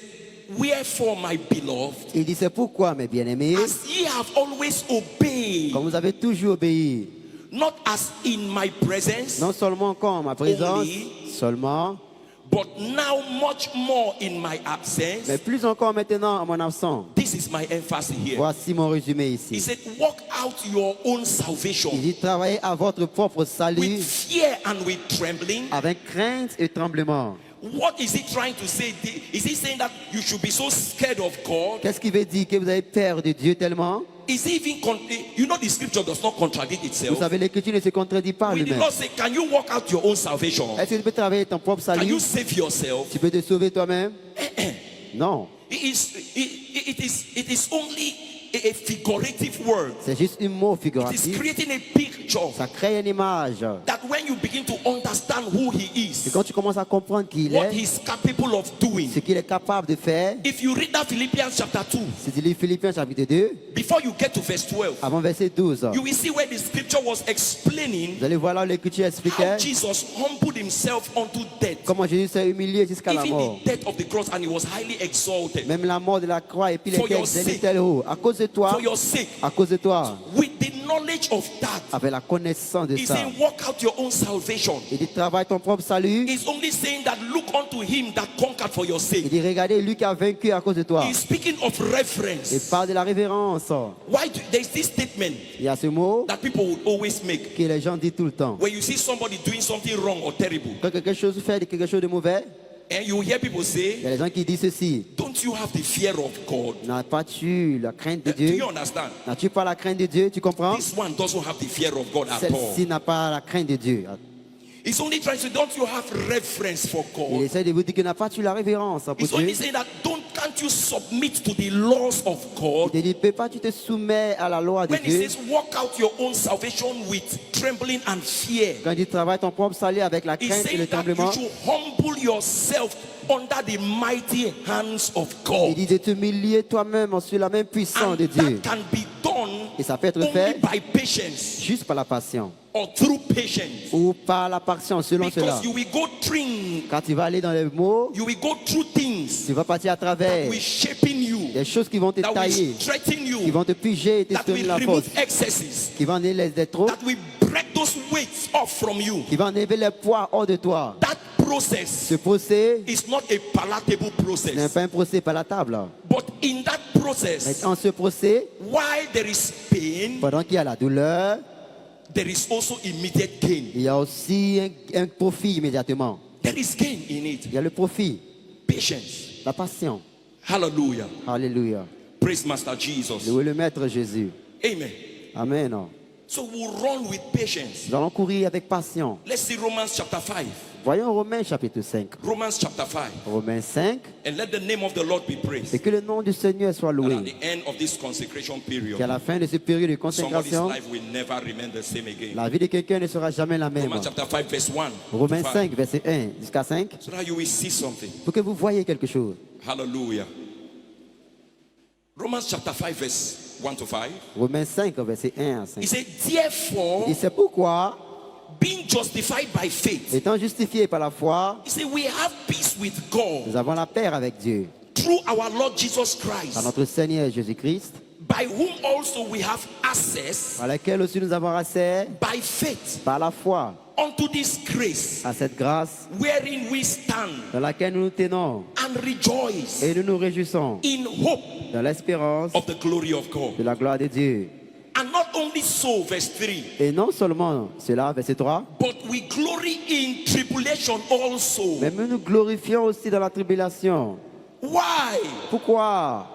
S1: wherefore, my beloved,
S2: Il dit, c'est pourquoi, mes bien-aimés,
S1: as ye have always obeyed,
S2: comme vous avez toujours obéi,
S1: not as in my presence,
S2: non seulement en ma présence,
S1: Only.
S2: seulement,
S1: but now much more in my absence.
S2: mais plus encore maintenant en mon absence.
S1: This is my emphasis here.
S2: Voici mon résumé
S1: He
S2: ici.
S1: said, work out your own salvation
S2: Il dit, travaillez à votre propre salut
S1: with fear and with trembling.
S2: avec crainte et tremblement.
S1: What is he trying to say? Is he saying that you should be so scared of God?
S2: Qu'est-ce qui veut dire que vous avez peur de Dieu tellement?
S1: Is he even you know the scripture does not contradict
S2: Vous
S1: itself.
S2: savez, l'Écriture ne se contredit pas
S1: We did
S2: lui-même.
S1: not say, can you work out your own salvation?
S2: Est-ce que tu peux travailler ton propre
S1: Can
S2: salut?
S1: you save yourself?
S2: Tu peux te sauver toi-même? Non.
S1: It is only a figurative word.
S2: C'est juste un mot
S1: It is
S2: figuratif.
S1: creating a picture
S2: Ça crée une image.
S1: that when you begin to understand who he
S2: Et
S1: is,
S2: quand tu commences à comprendre qui il
S1: what
S2: est,
S1: he's capable of doing.
S2: ce qu'il est capable de faire,
S1: If you read that Philippians chapter 2,
S2: si tu lis Philippiens chapitre 2,
S1: before you get to verse 12,
S2: avant verset 12,
S1: you will see where the scripture was explaining
S2: vous allez voir là où l'Écriture
S1: how
S2: expliquait
S1: Jesus humbled himself unto death,
S2: comment Jésus s'est humilié jusqu'à la
S1: even
S2: mort.
S1: the death of the cross, and he was highly exalted.
S2: Même la mort de la croix et puis
S1: For
S2: les
S1: your
S2: quêtes
S1: sake.
S2: tel haut. À cause de toi,
S1: For your sake,
S2: à cause de toi,
S1: with the knowledge of that,
S2: avec la connaissance de
S1: he's
S2: ça,
S1: saying, work out your own salvation.
S2: il dit travaille ton propre salut.
S1: He's only saying that look unto him that conquered for your
S2: Il
S1: sake.
S2: dit regardez lui qui a vaincu à cause de toi.
S1: He's speaking of
S2: Il
S1: reference.
S2: parle de la révérence.
S1: There's this statement
S2: Il y a ce mot
S1: that people would always make.
S2: que les gens disent tout le temps.
S1: When you see somebody doing something wrong or terrible,
S2: Quand quelque chose fait quelque chose de mauvais,
S1: and you hear people
S2: il
S1: say,
S2: y a des gens qui disent ceci.
S1: don't you have the fear of God?
S2: N'as pas-tu la crainte de
S1: Do you
S2: Dieu?
S1: understand?
S2: N'as-tu pas la crainte de Dieu? Tu comprends?
S1: This one doesn't have the fear of God at all.
S2: Celle-ci n'a pas la crainte de Dieu.
S1: He's only trying to say, don't you have reverence for
S2: Il
S1: God?
S2: essaie de vous dire que n'a pas-tu la révérence pour
S1: He's only
S2: Dieu.
S1: saying that can't you submit to the laws of God?
S2: Il dit, peux pas tu te soumets à la loi de
S1: When he
S2: Dieu.
S1: says, work out your own salvation with trembling and fear,
S2: Quand il dit, travaille ton propre salut avec la
S1: he's
S2: crainte et
S1: saying
S2: le
S1: that
S2: tremblement,
S1: you should humble yourself under the mighty hands of
S2: il
S1: God.
S2: dit de te humilier toi-même sur la main puissance
S1: And
S2: de Dieu.
S1: that can be done
S2: Et ça peut être
S1: only
S2: fait
S1: by patience
S2: juste par la patience
S1: or through patience.
S2: ou par la patience selon cela.
S1: Because you will go through,
S2: Quand tu vas aller dans les mots,
S1: you will go through things
S2: tu vas partir à
S1: that
S2: travers
S1: will shaping you,
S2: des choses qui vont te
S1: that
S2: tailler,
S1: will strengthen
S2: qui
S1: you,
S2: vont te piger et te
S1: that
S2: donner
S1: will
S2: la
S1: remove
S2: force,
S1: excesses,
S2: qui vont enlever les trop,
S1: that will break those weights off from you.
S2: qui vont enlever les poids hors de toi.
S1: That process
S2: Ce procès
S1: is not a palatable
S2: n'est
S1: process.
S2: pas un procès palatable.
S1: But in that
S2: Mais
S1: process,
S2: en ce procès,
S1: while there is pain,
S2: pendant qu'il y a la douleur,
S1: there is also immediate gain.
S2: il y a aussi un profit immédiatement.
S1: There is gain in it.
S2: Il y a le profit,
S1: Patience.
S2: la patience.
S1: Hallelujah.
S2: Alléluia.
S1: Praise Master Jesus.
S2: Louez le Maître Jésus.
S1: Amen.
S2: Amen.
S1: So we'll run with patience.
S2: Nous allons courir avec patience.
S1: Let's see Romans chapter 5.
S2: Voyons Romains chapitre 5.
S1: Romans chapter 5.
S2: Romains 5.
S1: And let the name of the Lord be
S2: Et
S1: praised.
S2: que le nom du Seigneur soit
S1: And at
S2: loué.
S1: the end of this consecration
S2: Qu'à
S1: period,
S2: la fin de ce période de
S1: somebody's
S2: consécration,
S1: life will never remain the same again.
S2: la vie de quelqu'un ne sera jamais la même.
S1: Romans chapter 5 verse 1 to
S2: Romains
S1: 5.
S2: 5, verset 1 jusqu'à 5.
S1: So that you will see something.
S2: Pour que vous voyez quelque chose.
S1: Hallelujah. Romans chapter 5 verse 1 to 5.
S2: Romains 5, verset 1 à 5.
S1: He said, therefore,
S2: Et c'est pourquoi,
S1: being justified by faith,
S2: étant justifiés par la foi,
S1: he said, we have peace with God
S2: nous avons la paix avec Dieu.
S1: through our Lord Jesus
S2: Par
S1: Christ,
S2: notre Seigneur Jésus-Christ,
S1: by whom also we have access
S2: par laquelle aussi nous avons accès,
S1: by faith
S2: par la foi,
S1: unto this grace
S2: à cette grâce
S1: wherein we stand
S2: dans laquelle nous nous tenons
S1: and rejoice
S2: et nous nous réjouissons
S1: in hope
S2: dans l'espérance
S1: of the glory of God.
S2: de la gloire de Dieu.
S1: And not only so, verse 3,
S2: Et non seulement cela, verset 3,
S1: but we glory in tribulation also.
S2: mais nous nous glorifions aussi dans la tribulation.
S1: Why?
S2: Pourquoi?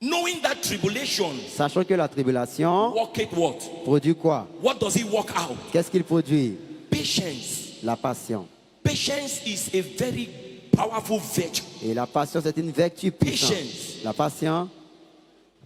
S1: Knowing that tribulation
S2: Sachant que la tribulation
S1: worketh what?
S2: produit quoi?
S1: What does it work out?
S2: Qu'est-ce qu'il produit?
S1: Patience.
S2: La patience.
S1: Patience is a very powerful virtue.
S2: Et la patience est une vertu puissante.
S1: Patience.
S2: La patience,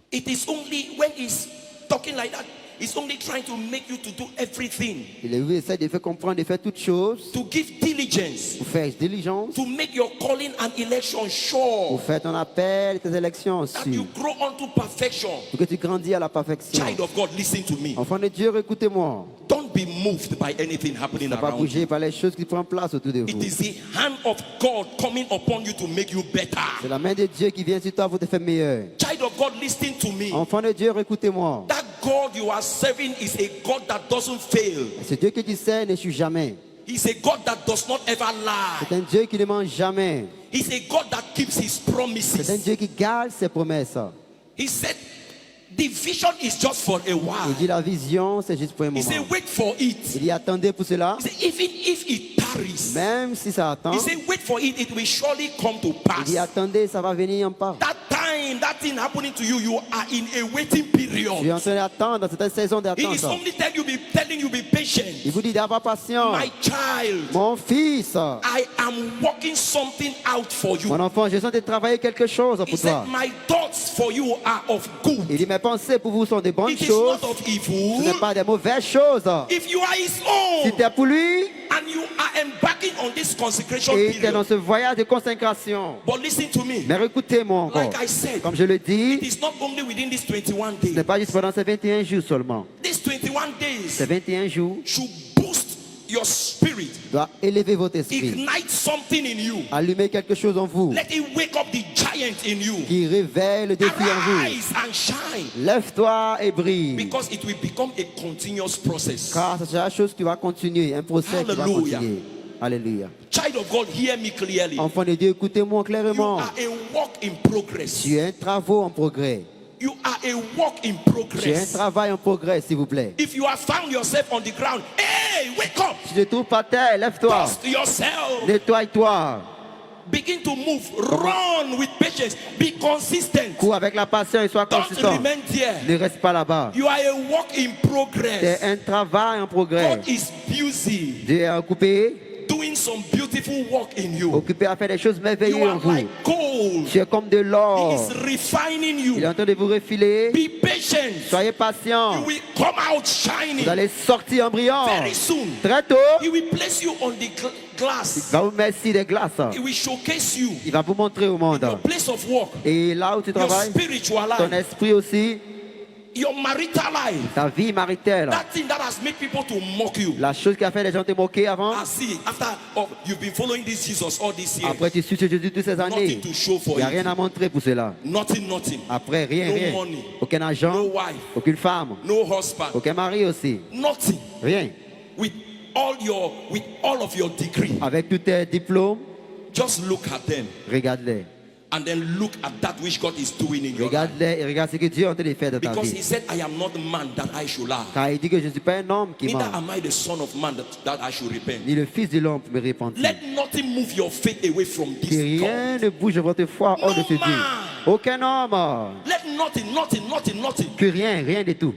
S1: It is only when he's talking like that, is only trying to make you to do everything,
S2: Il essaie de faire comprendre, de faire toutes choses,
S1: to give diligence,
S2: pour faire diligence,
S1: to make your calling and election
S2: pour
S1: sure,
S2: faire ton appel et tes élections
S1: that
S2: aussi,
S1: you grow unto perfection.
S2: pour que tu grandis à la perfection.
S1: Child of God, listen to me.
S2: Enfant de Dieu, écoutez-moi.
S1: Don't be moved by anything happening
S2: Ne pas
S1: around you.
S2: bouger par les choses qui prennent place autour de
S1: It
S2: vous.
S1: is the hand of God coming upon you to make you better.
S2: C'est la main de Dieu qui vient sur toi pour te faire meilleur.
S1: Child of God, listen to me.
S2: Enfant de Dieu, écoutez-moi.
S1: That God you are serving is a God that doesn't fail.
S2: C'est Dieu qui tu sais n'échoue jamais.
S1: He's a God that does not ever lie.
S2: C'est un Dieu qui ne ment jamais.
S1: He's a God that keeps his
S2: C'est un
S1: promises.
S2: Dieu qui garde ses promesses.
S1: He said, the vision is just for a
S2: Il
S1: while.
S2: dit la vision, c'est juste pour un
S1: He said,
S2: moment.
S1: wait for it.
S2: Il dit attendez pour cela.
S1: He said, even if it tarries,
S2: Même si ça attend,
S1: he said, wait for it, it will surely come to
S2: il
S1: pass.
S2: dit attendez, ça va venir en part.
S1: That time, that thing happening to you, you are in a waiting
S2: Tu es
S1: period.
S2: en train d'attendre, c'est une saison
S1: He
S2: d'attente.
S1: is only telling you be patient.
S2: Il vous dit d'avoir patience.
S1: My child,
S2: Mon fils,
S1: I am working something out for you.
S2: mon enfant, je sens de travailler quelque chose
S1: He
S2: pour
S1: said,
S2: toi.
S1: my thoughts for you are of good.
S2: Il dit mes pensées pour vous sont de bonnes
S1: It is
S2: choses,
S1: not of
S2: ce
S1: evil.
S2: n'est pas des mauvaises choses.
S1: If you are his
S2: Si
S1: own
S2: tu es pour lui
S1: and you are embarking on this consecration
S2: et tu es dans
S1: period,
S2: ce voyage de consécration.
S1: but listen to me,
S2: Mais écoutez-moi encore.
S1: like I said,
S2: Comme je le
S1: it
S2: dis,
S1: is not only within these 21
S2: ce n'est
S1: days.
S2: pas juste pendant ces 21 jours seulement.
S1: These 21
S2: Ces
S1: days
S2: 21 jours
S1: should boost your spirit,
S2: doivent élever votre esprit,
S1: ignite something in you,
S2: allumer quelque chose en vous,
S1: let it wake up the giant in you.
S2: qui réveille le défi en vous.
S1: Arise and shine,
S2: Lève-toi et brille.
S1: because it will become a continuous process.
S2: Car c'est la chose qui va continuer, un procès qui va
S1: Hallelujah.
S2: continuer. Alléluia.
S1: Child of God, hear me clearly.
S2: Enfant de Dieu, écoutez-moi
S1: You
S2: clairement.
S1: are a work in progress.
S2: Tu es un travail en progrès.
S1: You are a work in
S2: Tu es un
S1: progress.
S2: travail en progrès, s'il vous plaît.
S1: If you have found yourself on the ground, hey, wake up,
S2: Si tu te trouves par terre, lève-toi.
S1: dust yourself,
S2: Nettoie-toi.
S1: begin to move, run with patience, be consistent.
S2: Cours avec la patience et sois
S1: Don't
S2: consistant.
S1: remain there.
S2: Ne reste pas là-bas.
S1: You are a work in
S2: C'est
S1: progress.
S2: un travail en progrès.
S1: God is busy
S2: Dieu est occupé,
S1: doing some beautiful work in you.
S2: occupé à faire des choses
S1: You
S2: merveilleuses en
S1: are
S2: vous.
S1: like gold.
S2: Tu es comme de
S1: He
S2: l'or.
S1: is refining
S2: Il est
S1: you.
S2: en train de vous refiler.
S1: Be patient.
S2: Soyez
S1: You
S2: patient.
S1: will come out shining.
S2: Vous allez sortir en brillant.
S1: Very soon.
S2: Très tôt,
S1: He will place you on the
S2: il
S1: glass.
S2: va vous mettre sur des glaces.
S1: He will showcase you.
S2: Il va vous montrer au monde.
S1: Your place of work,
S2: Et là où tu
S1: your
S2: travailles,
S1: spiritual
S2: ton
S1: life,
S2: esprit aussi,
S1: your marital life,
S2: ta vie maritale.
S1: that thing that has made people to mock you.
S2: La chose qui a fait les gens te moquer avant.
S1: I see, after you've been following this Jesus all these years,
S2: Après, tu suis Jésus toutes ces
S1: nothing
S2: années.
S1: to show
S2: Il
S1: for
S2: n'y a rien
S1: it.
S2: à montrer pour cela.
S1: Nothing.
S2: Après, rien,
S1: No
S2: rien.
S1: money.
S2: Aucun argent,
S1: No wife,
S2: aucune femme,
S1: no husband,
S2: aucun mari aussi.
S1: nothing.
S2: Rien.
S1: With all of your degree,
S2: Avec tous tes diplômes,
S1: just look at them
S2: regarde-les.
S1: and then look at that which God is doing in your life.
S2: Regarde-les et regarde ce que Dieu est en train de faire dans ta
S1: Because He
S2: vie.
S1: said, I am not man that I should lie.
S2: Car il dit que je ne suis pas un homme qui
S1: Neither
S2: ment,
S1: am I the son of man that I should repent.
S2: ni le fils de l'homme pour me repentir.
S1: Let nothing move your faith away from
S2: Que
S1: this
S2: rien
S1: God.
S2: ne bouge votre foi hors de ce
S1: No
S2: Dieu.
S1: man.
S2: Aucun homme.
S1: Let nothing.
S2: Que rien, rien du tout.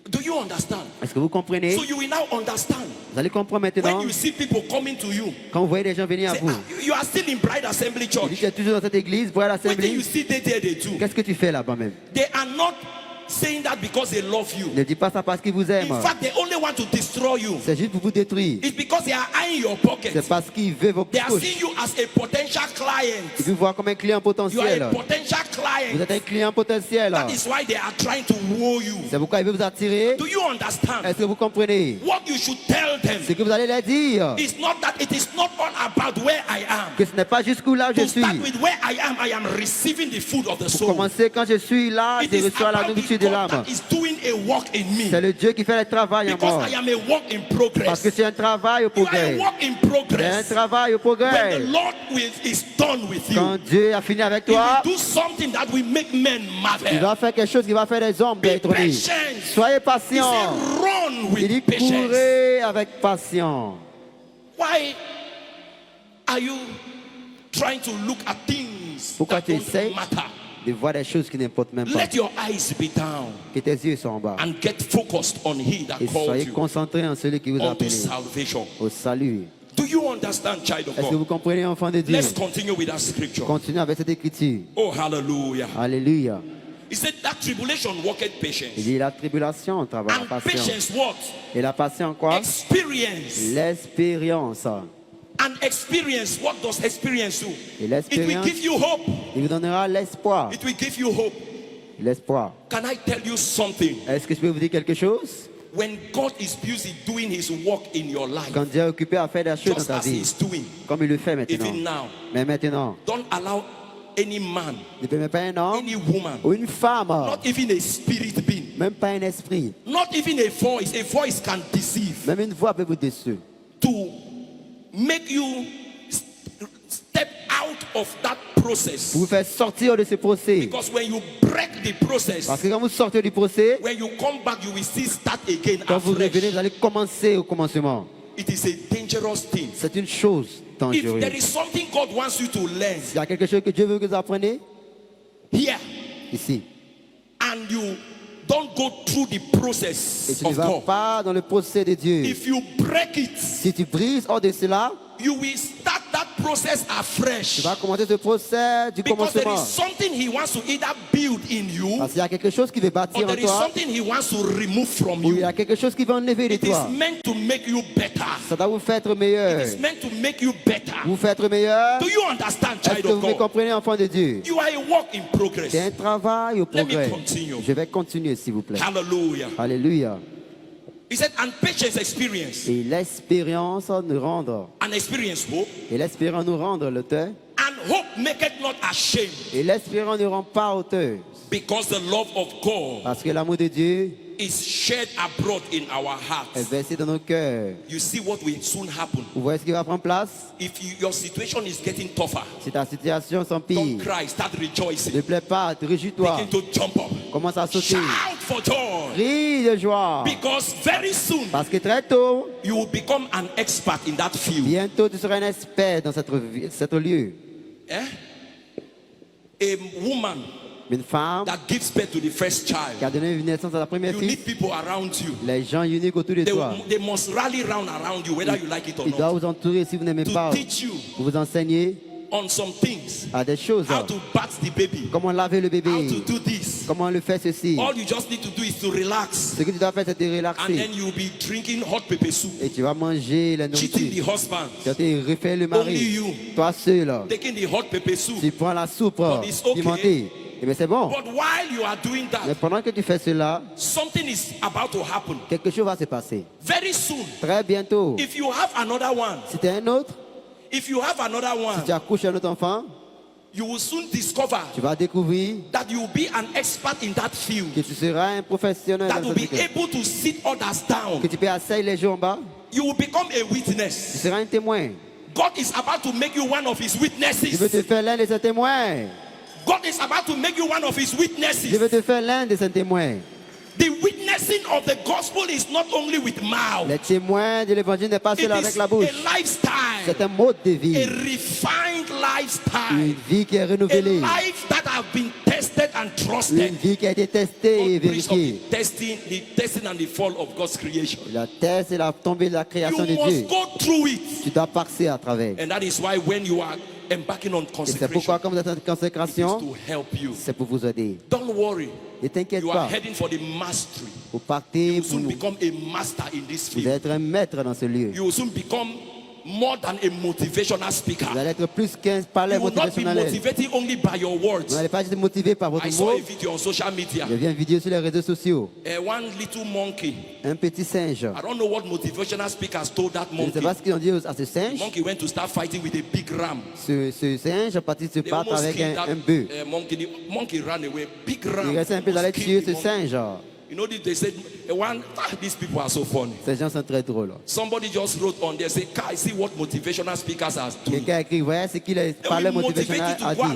S1: Do you understand?
S2: Est-ce que vous comprenez?
S1: So you will now understand.
S2: Vous allez comprendre
S1: When
S2: maintenant,
S1: you see people coming to you,
S2: quand vous voyez des gens venir à
S1: say,
S2: vous.
S1: you are still in Bride Assembly
S2: Il dit
S1: Church.
S2: que tu es toujours dans cette église, pour aller à
S1: What do you
S2: l'assemblée.
S1: see there they do?
S2: Qu'est-ce que tu fais là-bas même?
S1: They are not saying that because they love you.
S2: Ne dis pas ça parce qu'ils vous aiment.
S1: In fact, they only want to destroy you.
S2: C'est juste pour vous détruire.
S1: It's because they are eyeing your pocket.
S2: C'est parce qu'ils veulent vos
S1: They are
S2: poches.
S1: seeing you as a potential
S2: Ils
S1: client.
S2: vous voient comme un client
S1: You are
S2: potentiel.
S1: a potential
S2: Vous
S1: client.
S2: êtes un client potentiel.
S1: That is why they are trying to woo you.
S2: C'est pourquoi ils veulent vous attirer.
S1: Do you understand?
S2: Est-ce que vous comprenez?
S1: What you should tell them
S2: Ce que vous allez leur dire,
S1: is not that it is not all about where I am.
S2: que ce n'est pas jusqu'où là je
S1: To
S2: suis.
S1: start with where I am receiving the food of the
S2: Pour
S1: soul.
S2: commencer, quand je suis là,
S1: It
S2: je
S1: is
S2: reçois la
S1: about
S2: nourriture
S1: the
S2: de
S1: God
S2: l'âme.
S1: that is doing a work in me.
S2: C'est le Dieu qui fait le travail en moi.
S1: Because I am a work in
S2: Parce que
S1: progress.
S2: c'est un travail au
S1: You are a
S2: progrès.
S1: work in
S2: C'est un
S1: progress.
S2: travail au
S1: When
S2: progrès.
S1: the Lord is done with you,
S2: Quand Dieu a fini avec
S1: He
S2: toi,
S1: will do something that will make men
S2: il
S1: marvel.
S2: va faire quelque chose qui va faire des hommes
S1: Be
S2: d'être
S1: patient.
S2: Soyez
S1: He
S2: patient.
S1: said, run
S2: Il dit
S1: with patience.
S2: courez avec patience.
S1: Why are you trying to look at things
S2: Pourquoi
S1: that
S2: tu
S1: don't
S2: essaies
S1: matter?
S2: de voir des choses qui n'importent même pas.
S1: Let your eyes be down
S2: Que tes yeux sont en bas.
S1: and get focused on He that
S2: Et
S1: called
S2: soyez
S1: you
S2: concentrés en celui qui vous a
S1: unto
S2: appelé
S1: salvation.
S2: au salut.
S1: Do you understand, child of
S2: Est-ce que
S1: God?
S2: vous comprenez, enfant de Dieu?
S1: Let's continue with that scripture.
S2: Continuez avec cette écriture.
S1: Oh, hallelujah.
S2: Alléluia.
S1: He said that tribulation worketh
S2: Il
S1: patience.
S2: dit la tribulation travaille la
S1: And
S2: patience.
S1: patience what?
S2: Et la patience quoi?
S1: Experience.
S2: L'expérience.
S1: And experience, what does experience do?
S2: Et
S1: It will
S2: l'expérience,
S1: give you hope.
S2: il vous donnera l'espoir.
S1: It will give you hope.
S2: L'espoir.
S1: Can I tell you something?
S2: Est-ce que je peux vous dire quelque chose?
S1: When God is busy doing his work in your life,
S2: Quand Dieu est occupé à faire des choses dans
S1: just
S2: ta
S1: as he
S2: vie,
S1: is doing,
S2: comme il le fait maintenant.
S1: even now,
S2: Mais maintenant,
S1: don't allow any man,
S2: ne permet pas un homme
S1: any woman,
S2: ou une femme,
S1: not even a spirit being,
S2: même pas un esprit,
S1: not even a voice can deceive,
S2: même une voix peut vous décevoir,
S1: to make you step out of that process.
S2: pour vous faire sortir de ce procès.
S1: Because when you break the process,
S2: Parce que quand vous sortez du procès,
S1: when you come back, you will still start again
S2: quand vous revenez,
S1: afresh.
S2: vous allez commencer au commencement.
S1: It is a dangerous thing.
S2: C'est une chose
S1: If
S2: dangereuse.
S1: there is something God wants you to learn
S2: Il y a quelque chose que Dieu veut que vous appreniez
S1: here,
S2: ici.
S1: and you don't go through the
S2: Et
S1: process
S2: tu ne
S1: of
S2: vas
S1: God,
S2: pas dans le procès de Dieu.
S1: if you break it,
S2: Si tu brises hors de cela,
S1: you will start that process
S2: tu
S1: afresh.
S2: vas commencer ce procès du
S1: Because there
S2: commencement.
S1: is something He wants to either build in you,
S2: Parce qu'il y a quelque chose qui veut
S1: or
S2: bâtir en
S1: there is
S2: toi,
S1: something He wants to remove from
S2: ou il y
S1: you.
S2: a quelque chose qui va enlever de
S1: It is
S2: toi.
S1: meant to make you better.
S2: Ça doit vous faire être
S1: It
S2: meilleur.
S1: is meant to make you better.
S2: Vous faire être meilleur.
S1: Do you understand,
S2: Est-ce
S1: child
S2: que
S1: of
S2: vous me
S1: God?
S2: comprenez, enfant de Dieu?
S1: You are a work in progress.
S2: C'est un travail au
S1: Let me
S2: progrès.
S1: continue.
S2: Je vais continuer, s'il vous plaît.
S1: Hallelujah.
S2: Alléluia.
S1: He said, and patience experience.
S2: Et l'expérience nous rendre.
S1: And experience hope.
S2: Et l'espérance nous rendre l'auteur.
S1: And hope maketh not ashamed.
S2: Et l'espérance ne rend pas auteur.
S1: Because the love of God
S2: Parce que l'amour de Dieu
S1: is shed abroad in our
S2: est
S1: hearts.
S2: versé dans nos cœurs.
S1: You see what will soon happen.
S2: Vous voyez ce qui va prendre place?
S1: Your situation is getting tougher,
S2: Si ta situation
S1: don't
S2: s'empire,
S1: cry, start
S2: ne
S1: rejoicing.
S2: plaît pas, réjouis-toi.
S1: Begin to jump up.
S2: Commence à sauter.
S1: Shout for joy.
S2: Ris de joie.
S1: Because very soon
S2: Parce que très tôt,
S1: you will become an expert in that field.
S2: bientôt tu seras un expert dans cet lieu.
S1: Eh? A woman
S2: Une femme
S1: that gives birth to the first
S2: qui
S1: child,
S2: a donné naissance à la première
S1: you
S2: fille,
S1: need people around you.
S2: les gens uniques autour de toi,
S1: They must rally round around you, whether you like it or
S2: ils doivent
S1: not,
S2: vous entourer si vous n'aimez pas,
S1: to teach you
S2: pour vous enseigner
S1: on some things.
S2: à des choses.
S1: How to bath the baby,
S2: Comment laver le
S1: how to
S2: bébé,
S1: do this.
S2: comment le faire ceci.
S1: All you just need to do is to relax,
S2: Ce que tu dois faire, c'est te
S1: and
S2: relaxer.
S1: then you'll be drinking hot pepper soup,
S2: Et tu vas manger la
S1: cheating the
S2: nourriture.
S1: husband,
S2: Tu vas te refaire le
S1: only
S2: mari.
S1: you
S2: Toi seul,
S1: taking the hot pepper soup.
S2: tu prends la soupe
S1: it's okay.
S2: pimentée. Et bien c'est bon.
S1: But while you are doing
S2: Mais
S1: that,
S2: pendant que tu fais cela,
S1: something is about to happen.
S2: quelque chose va se passer.
S1: Very soon,
S2: Très bientôt.
S1: if you have another one,
S2: Si tu es un autre,
S1: if you have another
S2: si
S1: one,
S2: tu accouches un autre enfant,
S1: you will soon discover
S2: tu vas découvrir
S1: that you will be an expert in that field,
S2: que tu seras un professionnel
S1: that
S2: dans
S1: will
S2: ce
S1: be
S2: secteur.
S1: able to sit others down.
S2: Que tu peux asseoir les gens en bas.
S1: You will become a
S2: Tu
S1: witness.
S2: seras un témoin.
S1: God is about to make you one of his
S2: Je veux
S1: witnesses.
S2: te faire l'un de ces témoins.
S1: God is about to make you one of his
S2: Je
S1: witnesses.
S2: veux te faire l'un de ces témoins.
S1: The witnessing of the gospel is not only with mouth,
S2: Les témoins de l'évangile n'est pas
S1: it
S2: seul avec
S1: is
S2: la bouche.
S1: a lifestyle,
S2: C'est un mode de vie.
S1: a refined
S2: Une
S1: lifestyle,
S2: vie qui est
S1: a
S2: renouvelée.
S1: life that have been tested and
S2: Une
S1: trusted.
S2: vie qui a été testée et
S1: God brings up
S2: vérifiée.
S1: the testing and the fall of God's creation.
S2: La test et la tombée de la création de
S1: You
S2: Dieu.
S1: must go through it.
S2: Tu dois passer à travers.
S1: And that is why when you are embarking on
S2: Et c'est
S1: consecration,
S2: pourquoi, comme vous êtes en
S1: it is
S2: consécration,
S1: to help you.
S2: c'est pour vous aider.
S1: Don't worry.
S2: Ne t'inquiète
S1: You are
S2: pas.
S1: heading for the mastery.
S2: Vous partez,
S1: You will soon
S2: vous
S1: become a master in this
S2: allez
S1: field.
S2: être un maître dans ce lieu.
S1: You will soon become more than a motivational speaker.
S2: Vous allez être plus qu'un parler
S1: You will not be
S2: motivationnel.
S1: motivating only by your
S2: Vous
S1: words.
S2: n'allez pas être motivé par votre
S1: I saw
S2: mot.
S1: a video on social media.
S2: Il y a une vidéo sur les réseaux sociaux.
S1: One little monkey.
S2: Un petit singe.
S1: I don't know what motivational speakers told that
S2: Je ne sais
S1: monkey.
S2: pas ce qu'ils ont dit à ce
S1: The
S2: singe.
S1: monkey went to start fighting with a big ram.
S2: Ce singe a parti se
S1: They
S2: battre
S1: almost
S2: avec
S1: killed that
S2: un bœuf.
S1: monkey. The monkey ran away. Big ram.
S2: Il restait un peu
S1: almost
S2: d'aller tuer
S1: killed
S2: ce
S1: the monkey.
S2: singe.
S1: You know, they said, these people are so funny.
S2: Ces gens sont très drôles.
S1: Somebody just wrote on there, say, I see what motivational speakers are doing.
S2: Quelqu'un a écrit, voyez ce qu'il a
S1: They
S2: parlé
S1: will motivate
S2: motivationnel
S1: you
S2: a
S1: to go
S2: dit.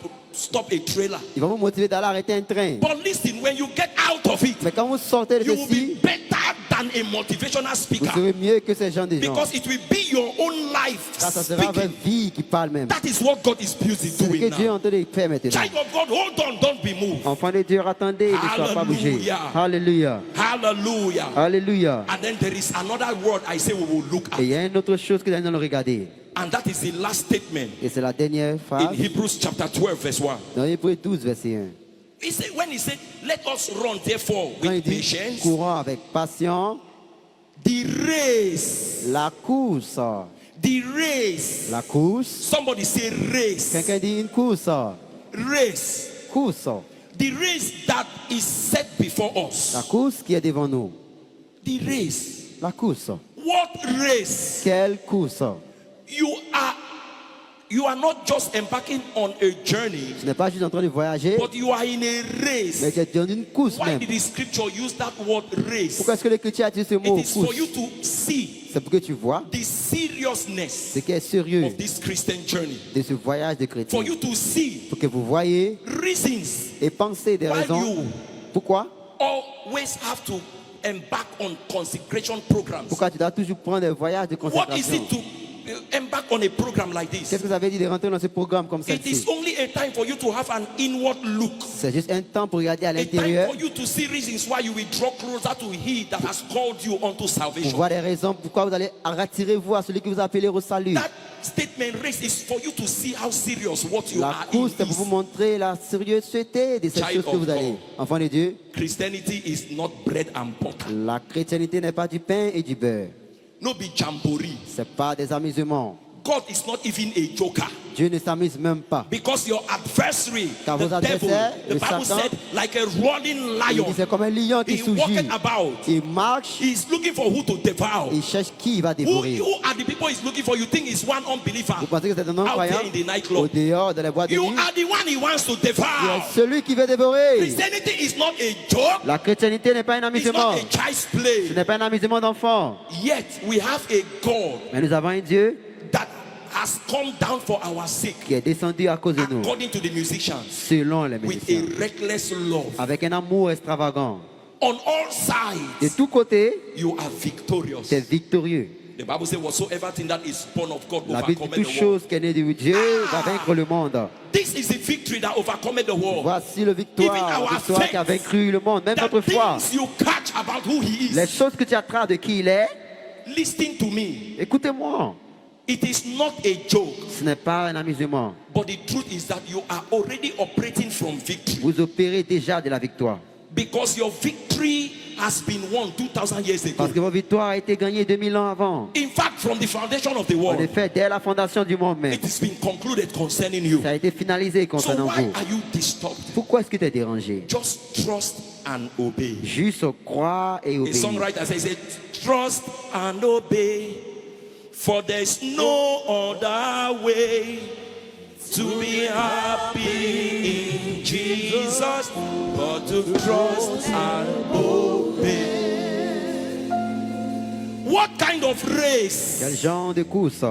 S1: and stop a trailer.
S2: Il va vous motiver d'aller arrêter un train.
S1: But listen, when you get out of it,
S2: Mais quand vous sortez de
S1: you will be
S2: ceci,
S1: better than a motivational
S2: vous
S1: speaker.
S2: serez mieux que ces gens des gens.
S1: Because it will be your own life
S2: Car ça sera votre
S1: speaking.
S2: vie qui parle même.
S1: That is what God is busy
S2: C'est ce
S1: doing
S2: que Dieu est
S1: now.
S2: en train de faire maintenant.
S1: Child of God, hold on, don't be moved.
S2: Enfant de Dieu, attendez, ne sois pas bougé.
S1: Hallelujah.
S2: Alléluia.
S1: Hallelujah.
S2: Alléluia.
S1: And then there is another word I say we will look
S2: Et il y
S1: at.
S2: a une autre chose que nous allons regarder.
S1: And that is the last statement
S2: Et c'est la dernière
S1: in
S2: phrase
S1: Hebrews chapter 12, verse 1.
S2: dans Hébreux 12, verset 1.
S1: He said, when he said, let us run therefore
S2: Quand il
S1: with
S2: dit
S1: patience,
S2: courant avec patience,
S1: the race,
S2: la course,
S1: the race.
S2: la course.
S1: Somebody say race,
S2: Quelqu'un dit une course,
S1: race.
S2: course,
S1: The race that is set before
S2: la
S1: us.
S2: course qui est devant nous,
S1: The race.
S2: la course.
S1: What race?
S2: Quelle course?
S1: You are not just embarking on a journey,
S2: Tu n'es pas juste en train de voyager,
S1: but you are in a
S2: mais
S1: race.
S2: tu es dans une course
S1: Why
S2: même.
S1: did the scripture use that word race?
S2: Pourquoi est-ce que l'Écriture a utilisé ce mot
S1: It is for
S2: course?
S1: you to see
S2: C'est pour que tu vois
S1: the seriousness
S2: ce qui est sérieux
S1: of this Christian journey.
S2: de ce voyage de chrétien.
S1: For you to see
S2: Pour que vous voyez
S1: reasons
S2: et pensez des
S1: why
S2: raisons.
S1: you
S2: Pourquoi?
S1: always have to embark on consecration programs.
S2: Pourquoi tu dois toujours prendre des voyages de
S1: What is
S2: consécration?
S1: it to embark on a program like
S2: Qu'est-ce
S1: this?
S2: que vous avez dit de rentrer dans ce programme comme
S1: It is
S2: celle-ci?
S1: only a time for you to have an inward look.
S2: C'est juste un temps pour regarder à
S1: A time
S2: l'intérieur,
S1: for you to see reasons why you will draw closer to He that has called you unto
S2: pour
S1: salvation.
S2: voir les raisons pourquoi vous allez attirer vous à celui qui vous a appelé au salut.
S1: That statement race is for you to see how serious what you
S2: La
S1: are in
S2: course, c'est pour vous
S1: is.
S2: montrer la sérieuseté de ces
S1: Child
S2: choses que
S1: of
S2: vous allez.
S1: God.
S2: Enfant de Dieu,
S1: Christianity is not bread and butter.
S2: la chrétienté n'est pas du pain et du beurre.
S1: No be jamboree.
S2: C'est pas des amusements.
S1: God is not even a joker.
S2: Dieu ne s'amuse même pas.
S1: Because your adversary,
S2: Car
S1: the
S2: vos
S1: devil,
S2: adversaires,
S1: the
S2: le
S1: Bible
S2: Satan,
S1: said, like a roaring
S2: Il
S1: lion,
S2: dit, c'est comme un lion qui
S1: he
S2: surgit.
S1: walking about.
S2: Il marche,
S1: He's looking for who to devour.
S2: il cherche qui il va
S1: Who
S2: dévorer.
S1: are the people he's looking for? You think it's one unbeliever
S2: Vous pensez que c'est un
S1: out there
S2: non-croyant
S1: in the
S2: au
S1: nightclub?
S2: dehors dans les boîtes de
S1: You
S2: nuit?
S1: are the one he wants to
S2: C'est
S1: devour.
S2: celui qui veut dévorer.
S1: Christianity is not a joke.
S2: La chrétienté n'est pas un
S1: It's
S2: amusement.
S1: not a child's
S2: Ce
S1: play.
S2: n'est pas un amusement d'enfant.
S1: Yet we have a God
S2: Mais nous avons un Dieu
S1: that has come down for our sake,
S2: qui est descendu à cause de nous,
S1: according to the musicians,
S2: selon les
S1: with
S2: musiciens,
S1: a reckless love.
S2: avec un amour extravagant.
S1: On all
S2: De
S1: sides,
S2: tous côtés,
S1: you are victorious.
S2: c'est victorieux.
S1: The Bible says, whatsoever thing that is born of God
S2: La Bible dit
S1: overcometh
S2: toute
S1: the world.
S2: chose qui est née de Dieu va vaincre le monde.
S1: This is the victory that overcometh the world.
S2: Voici le
S1: Even
S2: victoire,
S1: our
S2: la victoire qui a
S1: faith,
S2: vaincu le monde. Même
S1: The
S2: notre foi,
S1: things you catch about who He
S2: les
S1: is.
S2: choses que tu attrapes de qui il est,
S1: Listen to me.
S2: écoutez-moi,
S1: It is not a joke,
S2: ce n'est pas un amusement.
S1: but the truth is that you are already operating from victory.
S2: Vous opérez déjà de la victoire.
S1: Because your victory has been won 2000 years
S2: Parce
S1: ago.
S2: que votre victoire a été gagnée 2000 ans avant.
S1: In fact, from the foundation of the
S2: En
S1: world,
S2: effet, dès la fondation du monde même,
S1: it has been concluded concerning you.
S2: ça a été finalisé
S1: So
S2: concernant
S1: why
S2: vous.
S1: are you disturbed?
S2: Pourquoi est-ce que tu es dérangé?
S1: Just trust and obey.
S2: Juste croire et
S1: A
S2: obéir.
S1: songwriter says, trust and obey, for there's no other way to be happy in Jesus but to trust and obey. What kind of race?
S2: Quel genre de course?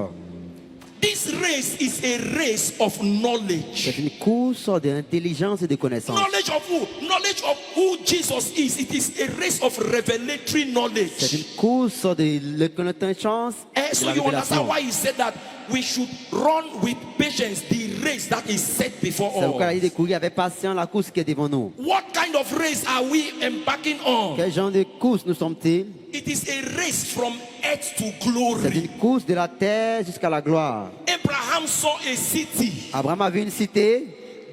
S1: This race is a race of knowledge.
S2: C'est une course d'intelligence et de connaissance.
S1: Knowledge of who? Knowledge of who Jesus is. It is a race of revelatory
S2: C'est
S1: knowledge.
S2: une course de connaissance et de
S1: So
S2: la
S1: you understand
S2: révélation.
S1: why he said that we should run with patience the race that is set before
S2: C'est pourquoi il a dit
S1: us.
S2: de courir avec patience la course qui est devant nous.
S1: What kind of race are we embarking on?
S2: Quel genre de course nous sommes-ils?
S1: It is a race from earth to
S2: C'est
S1: glory.
S2: une course de la terre jusqu'à la gloire.
S1: Abraham saw a city
S2: Abraham a vu une cité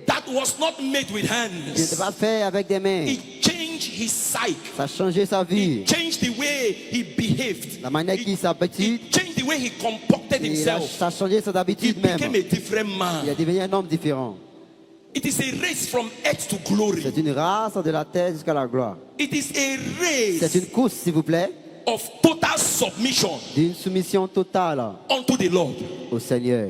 S1: that was not made with
S2: qui n'était
S1: hands.
S2: pas faite avec des mains.
S1: It changed his sight.
S2: Ça a changé sa vie.
S1: It changed the way he behaved.
S2: La manière qu'il s'habitue,
S1: It changed the way he comported himself.
S2: ça a changé ses
S1: He
S2: habitudes même.
S1: became a different
S2: Il a
S1: man.
S2: devenu un homme différent.
S1: It is a race from earth to glory.
S2: C'est une race de la terre jusqu'à la gloire.
S1: It is a
S2: C'est
S1: race
S2: une course, s'il vous plaît,
S1: of total submission
S2: d'une soumission totale
S1: unto the Lord.
S2: au Seigneur.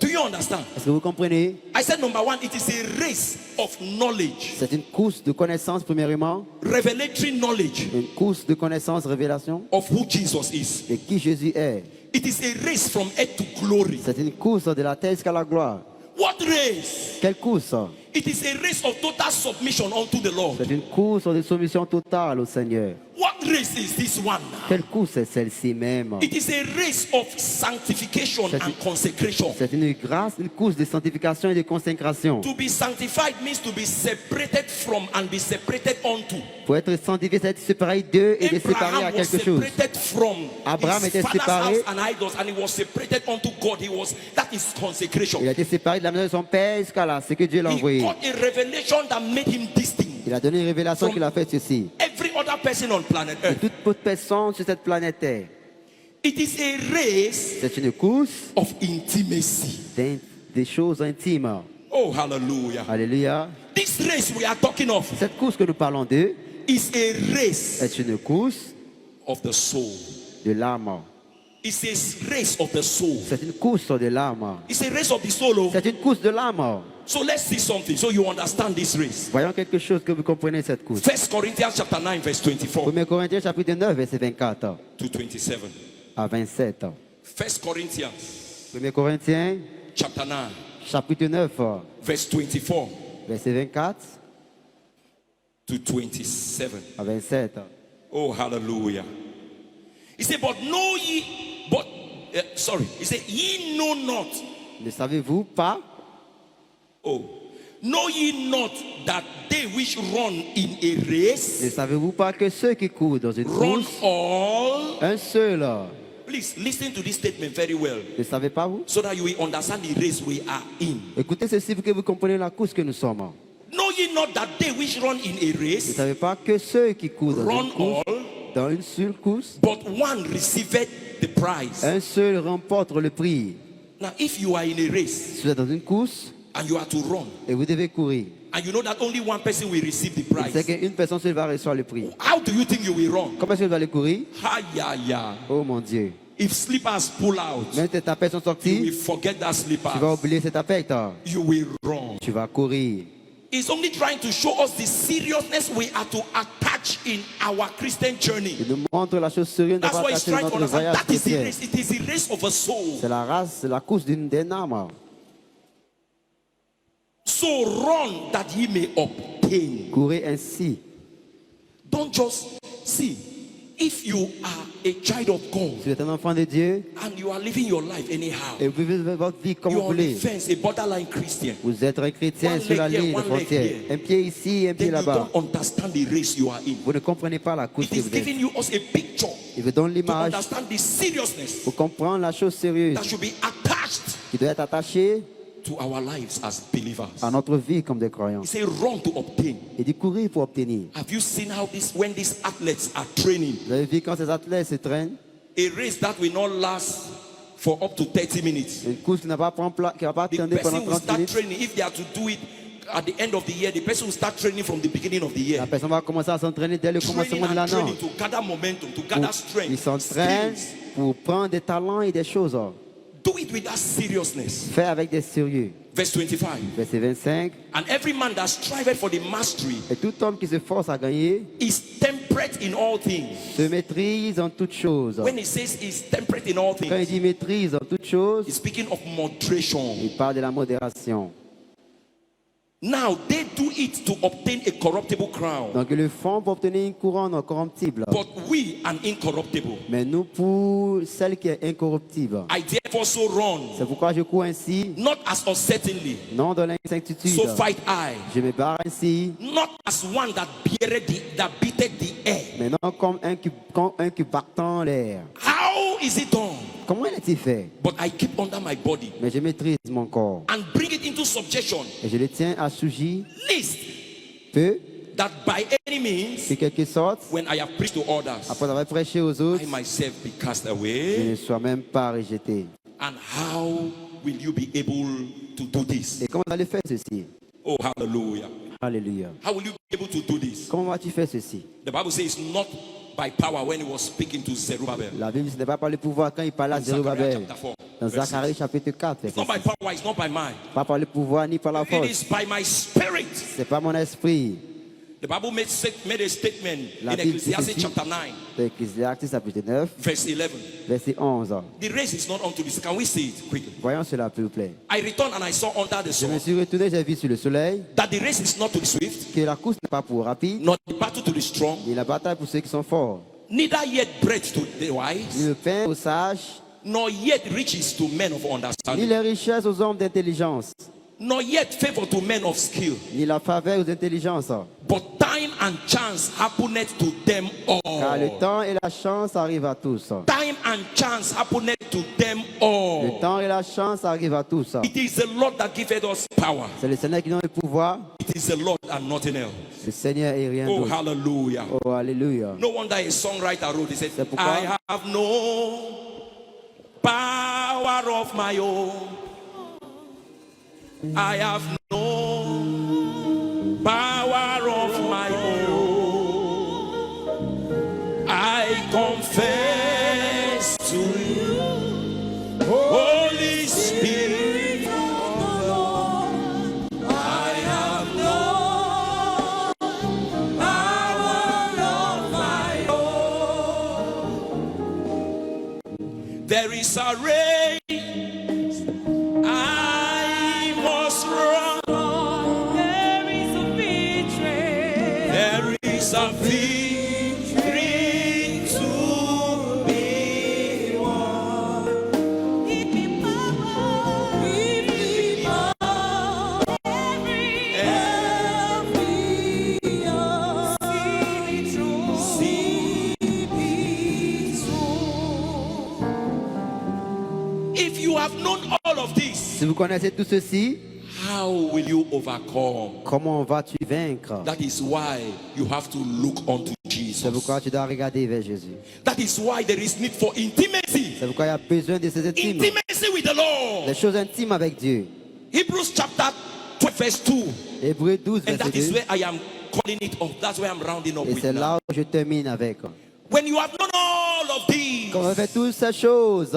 S1: Do you understand?
S2: Est-ce que vous comprenez?
S1: I said number one, it is a race of knowledge,
S2: C'est une course de connaissance, premièrement.
S1: revelatory knowledge
S2: Une course de connaissance, révélation
S1: of who Jesus is.
S2: de qui Jésus est.
S1: It is a race from earth to glory.
S2: C'est une course de la terre jusqu'à la gloire.
S1: What race?
S2: Quelle course?
S1: It is a race of total submission unto the Lord.
S2: C'est une course de soumission totale au Seigneur.
S1: What race is this one?
S2: Quelle course est celle-ci même?
S1: It is a race of sanctification and consecration.
S2: C'est une grâce, une course de sanctification et de consécration.
S1: To be sanctified means to be separated from and be separated unto.
S2: Pour être sanctifié, c'est être séparé d'eux et de séparer à
S1: Abraham was
S2: quelque chose.
S1: separated from
S2: Abraham
S1: his
S2: était
S1: father's
S2: séparé.
S1: house and idols, and he was separated unto God. That is consecration.
S2: Il a été séparé de la maison de son père jusqu'à là, c'est que Dieu l'a
S1: He
S2: envoyé.
S1: got a revelation that made him distinct.
S2: Il a donné une révélation qu'il a fait ceci.
S1: Every other person on planet
S2: Et
S1: Earth.
S2: toute autre personne sur cette planète Terre.
S1: It is a race
S2: C'est une course
S1: of intimacy.
S2: des choses intimes.
S1: Oh, hallelujah.
S2: Alléluia.
S1: This race we are talking of
S2: Cette course que nous parlons d'eux
S1: is a race
S2: est une course
S1: of the soul.
S2: de l'âme.
S1: It's a race of the soul.
S2: C'est une course de l'âme.
S1: It's a race of the soul. Oh.
S2: C'est une course de l'âme.
S1: So let's see something so you understand this race.
S2: Voyons quelque chose que vous comprenez cette course.
S1: 1 Corinthians chapter 9 verse 24
S2: 1 Corinthiens chapitre 9 verset 24
S1: to 27.
S2: à 27.
S1: 1 Corinthians
S2: 1 Corinthiens
S1: chapter 9
S2: chapitre 9
S1: verse 24
S2: verset 24
S1: to 27.
S2: à 27.
S1: Oh, hallelujah. He said, but know ye, he said, ye know not.
S2: Ne savez-vous pas?
S1: Oh, know ye not that they which run in a
S2: Ne
S1: race
S2: savez-vous pas que ceux qui courent dans une
S1: run
S2: course,
S1: all?
S2: un seul,
S1: Please listen to this statement very well
S2: ne savez pas vous?
S1: so that you will understand the race we are in.
S2: Écoutez ceci pour que vous compreniez la course que nous sommes.
S1: Know ye not that they which run in a
S2: Ne
S1: race
S2: savez pas que ceux qui courent
S1: run all,
S2: dans une seule course,
S1: but one receiveth the prize.
S2: un seul remporte le prix.
S1: Now, if you are in a race
S2: Si vous êtes dans une course
S1: and you are to run,
S2: et vous devez courir,
S1: and you know that only one person will receive the
S2: c'est
S1: prize,
S2: qu'une personne seule va recevoir le prix.
S1: how do you think you will run?
S2: Comment est-ce qu'elle va le courir?
S1: Ha, yeah.
S2: Oh mon Dieu.
S1: If slippers pull out,
S2: Même tes tapets sont
S1: you will
S2: sortis,
S1: forget that
S2: tu vas
S1: slippers.
S2: oublier ces tapettes.
S1: You will run.
S2: Tu vas courir.
S1: It's only trying to show us the seriousness we are to attach in our Christian journey.
S2: Il nous montre la chose sérieuse de
S1: That's why it's
S2: partager
S1: trying to
S2: notre
S1: understand
S2: voyage
S1: that is the
S2: chrétien.
S1: race. It is the race of a soul.
S2: C'est la race, c'est la course d'une âme.
S1: So run that ye may obtain.
S2: Courez ainsi.
S1: Don't just see. If you are a child of God
S2: Si vous êtes un enfant de Dieu
S1: and you are living your life anyhow,
S2: et vous vivez votre vie comme
S1: you
S2: vous
S1: are on the
S2: voulez,
S1: fence, a borderline Christian,
S2: vous êtes un chrétien
S1: One
S2: sur la
S1: leg here,
S2: ligne de
S1: one leg
S2: frontière.
S1: here.
S2: Un pied ici, un pied
S1: then you
S2: là-bas.
S1: don't understand the race you are in.
S2: Vous ne comprenez pas la course
S1: It
S2: que
S1: is
S2: vous êtes.
S1: giving you us a picture
S2: Il vous donne
S1: to
S2: l'image
S1: understand the seriousness
S2: pour comprendre la chose sérieuse
S1: that should be attached
S2: qui doit être attachée
S1: to our lives as believers.
S2: à notre vie comme des croyants.
S1: He said, run to obtain.
S2: Et de courir pour obtenir.
S1: Have you seen how when these athletes are training?
S2: Vous avez vu quand ces athlètes se traînent,
S1: A race that will not last for up to 30 minutes.
S2: une course qui ne va pas
S1: The
S2: attendre pendant
S1: person will
S2: 30
S1: start
S2: minutes.
S1: training. If they are to do it at the end of the year, the person will start training from the beginning of the
S2: La
S1: year.
S2: personne va commencer à s'entraîner dès le
S1: Training
S2: commencement de
S1: and
S2: l'année.
S1: training to gather momentum, to gather
S2: Ils
S1: strength,
S2: s'entraînent
S1: skills.
S2: pour prendre des talents et des choses.
S1: Do it with that seriousness.
S2: Fait avec des sérieux.
S1: Verse 25.
S2: Verset 25.
S1: And every man that striveth for the mastery
S2: Et tout homme qui se force à gagner
S1: is temperate in all things.
S2: se maîtrise en toutes choses.
S1: When he says is temperate in all
S2: Quand il
S1: things,
S2: dit maîtrise en toutes choses,
S1: he's speaking of moderation.
S2: il parle de la modération.
S1: Now they do it to obtain a corruptible crown,
S2: Donc ils le font pour obtenir une couronne incorruptible.
S1: but we an incorruptible.
S2: Mais nous pour celle qui est incorruptible.
S1: I therefore so run,
S2: C'est pourquoi je cours ainsi,
S1: not as uncertainly,
S2: non dans l'incertitude.
S1: so fight I,
S2: Je me barre ainsi,
S1: not as one that beateth the air.
S2: mais non comme un qui battant l'air.
S1: How is it done?
S2: Comment est-il fait?
S1: But I keep under my body
S2: Mais je maîtrise mon corps.
S1: and bring it into subjection,
S2: Et je le tiens assuji
S1: lest
S2: peu,
S1: that by any means,
S2: que quelque sorte,
S1: when I have preached to others,
S2: après avoir prêché aux autres,
S1: I myself be cast
S2: je
S1: away.
S2: ne sois même pas rejeté.
S1: And how will you be able to do this?
S2: Et comment vas-tu faire ceci?
S1: Oh, hallelujah.
S2: Alléluia.
S1: How will you be able to do this?
S2: Comment vas-tu faire ceci?
S1: The Bible says not by power when he was speaking to Zerubbabel.
S2: La Bible ce n'est pas par le pouvoir quand il parlait à
S1: Zechariah
S2: Zerubbabel.
S1: chapter 4.
S2: Dans
S1: verse
S2: Zacharie
S1: 6.
S2: chapitre 4,
S1: It's
S2: verset
S1: not by
S2: 6.
S1: power, it's not by might.
S2: Pas par le pouvoir ni par la
S1: It
S2: force.
S1: is by my spirit.
S2: C'est pas mon esprit.
S1: The Bible made a statement
S2: La
S1: in
S2: Bible dit
S1: Ecclesiastes
S2: ceci.
S1: chapter 9,
S2: Ecclésiastes chapitre 9,
S1: verse 11.
S2: verset 11.
S1: The race is not unto this. Can we see it quickly?
S2: Voyons cela, s'il vous plaît.
S1: I returned and I saw under the
S2: Je me
S1: sun
S2: suis retourné, j'ai vu sur le soleil
S1: that the race is not to the swift,
S2: que la course n'est pas pour rapide,
S1: nor the battle to the strong,
S2: ni la bataille pour ceux qui sont forts,
S1: neither yet bread to the
S2: ni
S1: wise,
S2: le pain aux sages,
S1: nor yet riches to men of
S2: ni
S1: understanding,
S2: les richesses aux hommes d'intelligence,
S1: nor yet favor to men of skill.
S2: ni la faveur aux intelligences.
S1: But time and chance happeneth to them
S2: Car le
S1: all.
S2: temps et la chance arrivent à tous.
S1: Time and chance happeneth to them
S2: Le
S1: all.
S2: temps et la chance arrivent à tous.
S1: It is the Lord that giveth us power.
S2: C'est le Seigneur qui donne le pouvoir.
S1: It is the Lord and nothing else.
S2: Le Seigneur et rien
S1: Oh,
S2: d'autre.
S1: hallelujah.
S2: Oh, alléluia.
S1: No wonder a songwriter wrote, he said,
S2: C'est pourquoi-
S1: I have no power of my own. I have no power of my own. I confess to you, Holy Spirit, I have no power of my own. There is a race I must run.
S3: There is a victory.
S1: There is a victory to be won.
S3: Give me power. Give me power.
S1: If you have known all of this,
S2: Si vous connaissez tout ceci,
S1: how will you overcome?
S2: comment vas-tu vaincre?
S1: That is why you have to look unto
S2: C'est pourquoi
S1: Jesus.
S2: tu dois regarder vers Jésus.
S1: That is why there is need for intimacy.
S2: C'est pourquoi il y a besoin de ces intimes.
S1: Intimacy with the Lord.
S2: Les choses intimes avec Dieu.
S1: Hebrews chapter 12 verse 2.
S2: Hébreux 12,
S1: And
S2: verset
S1: that is
S2: 2.
S1: where I am calling it off. That's where I'm rounding up
S2: Et
S1: with
S2: c'est
S1: now.
S2: là où je termine avec.
S1: When you have known all of these,
S2: Quand on fait toutes ces choses,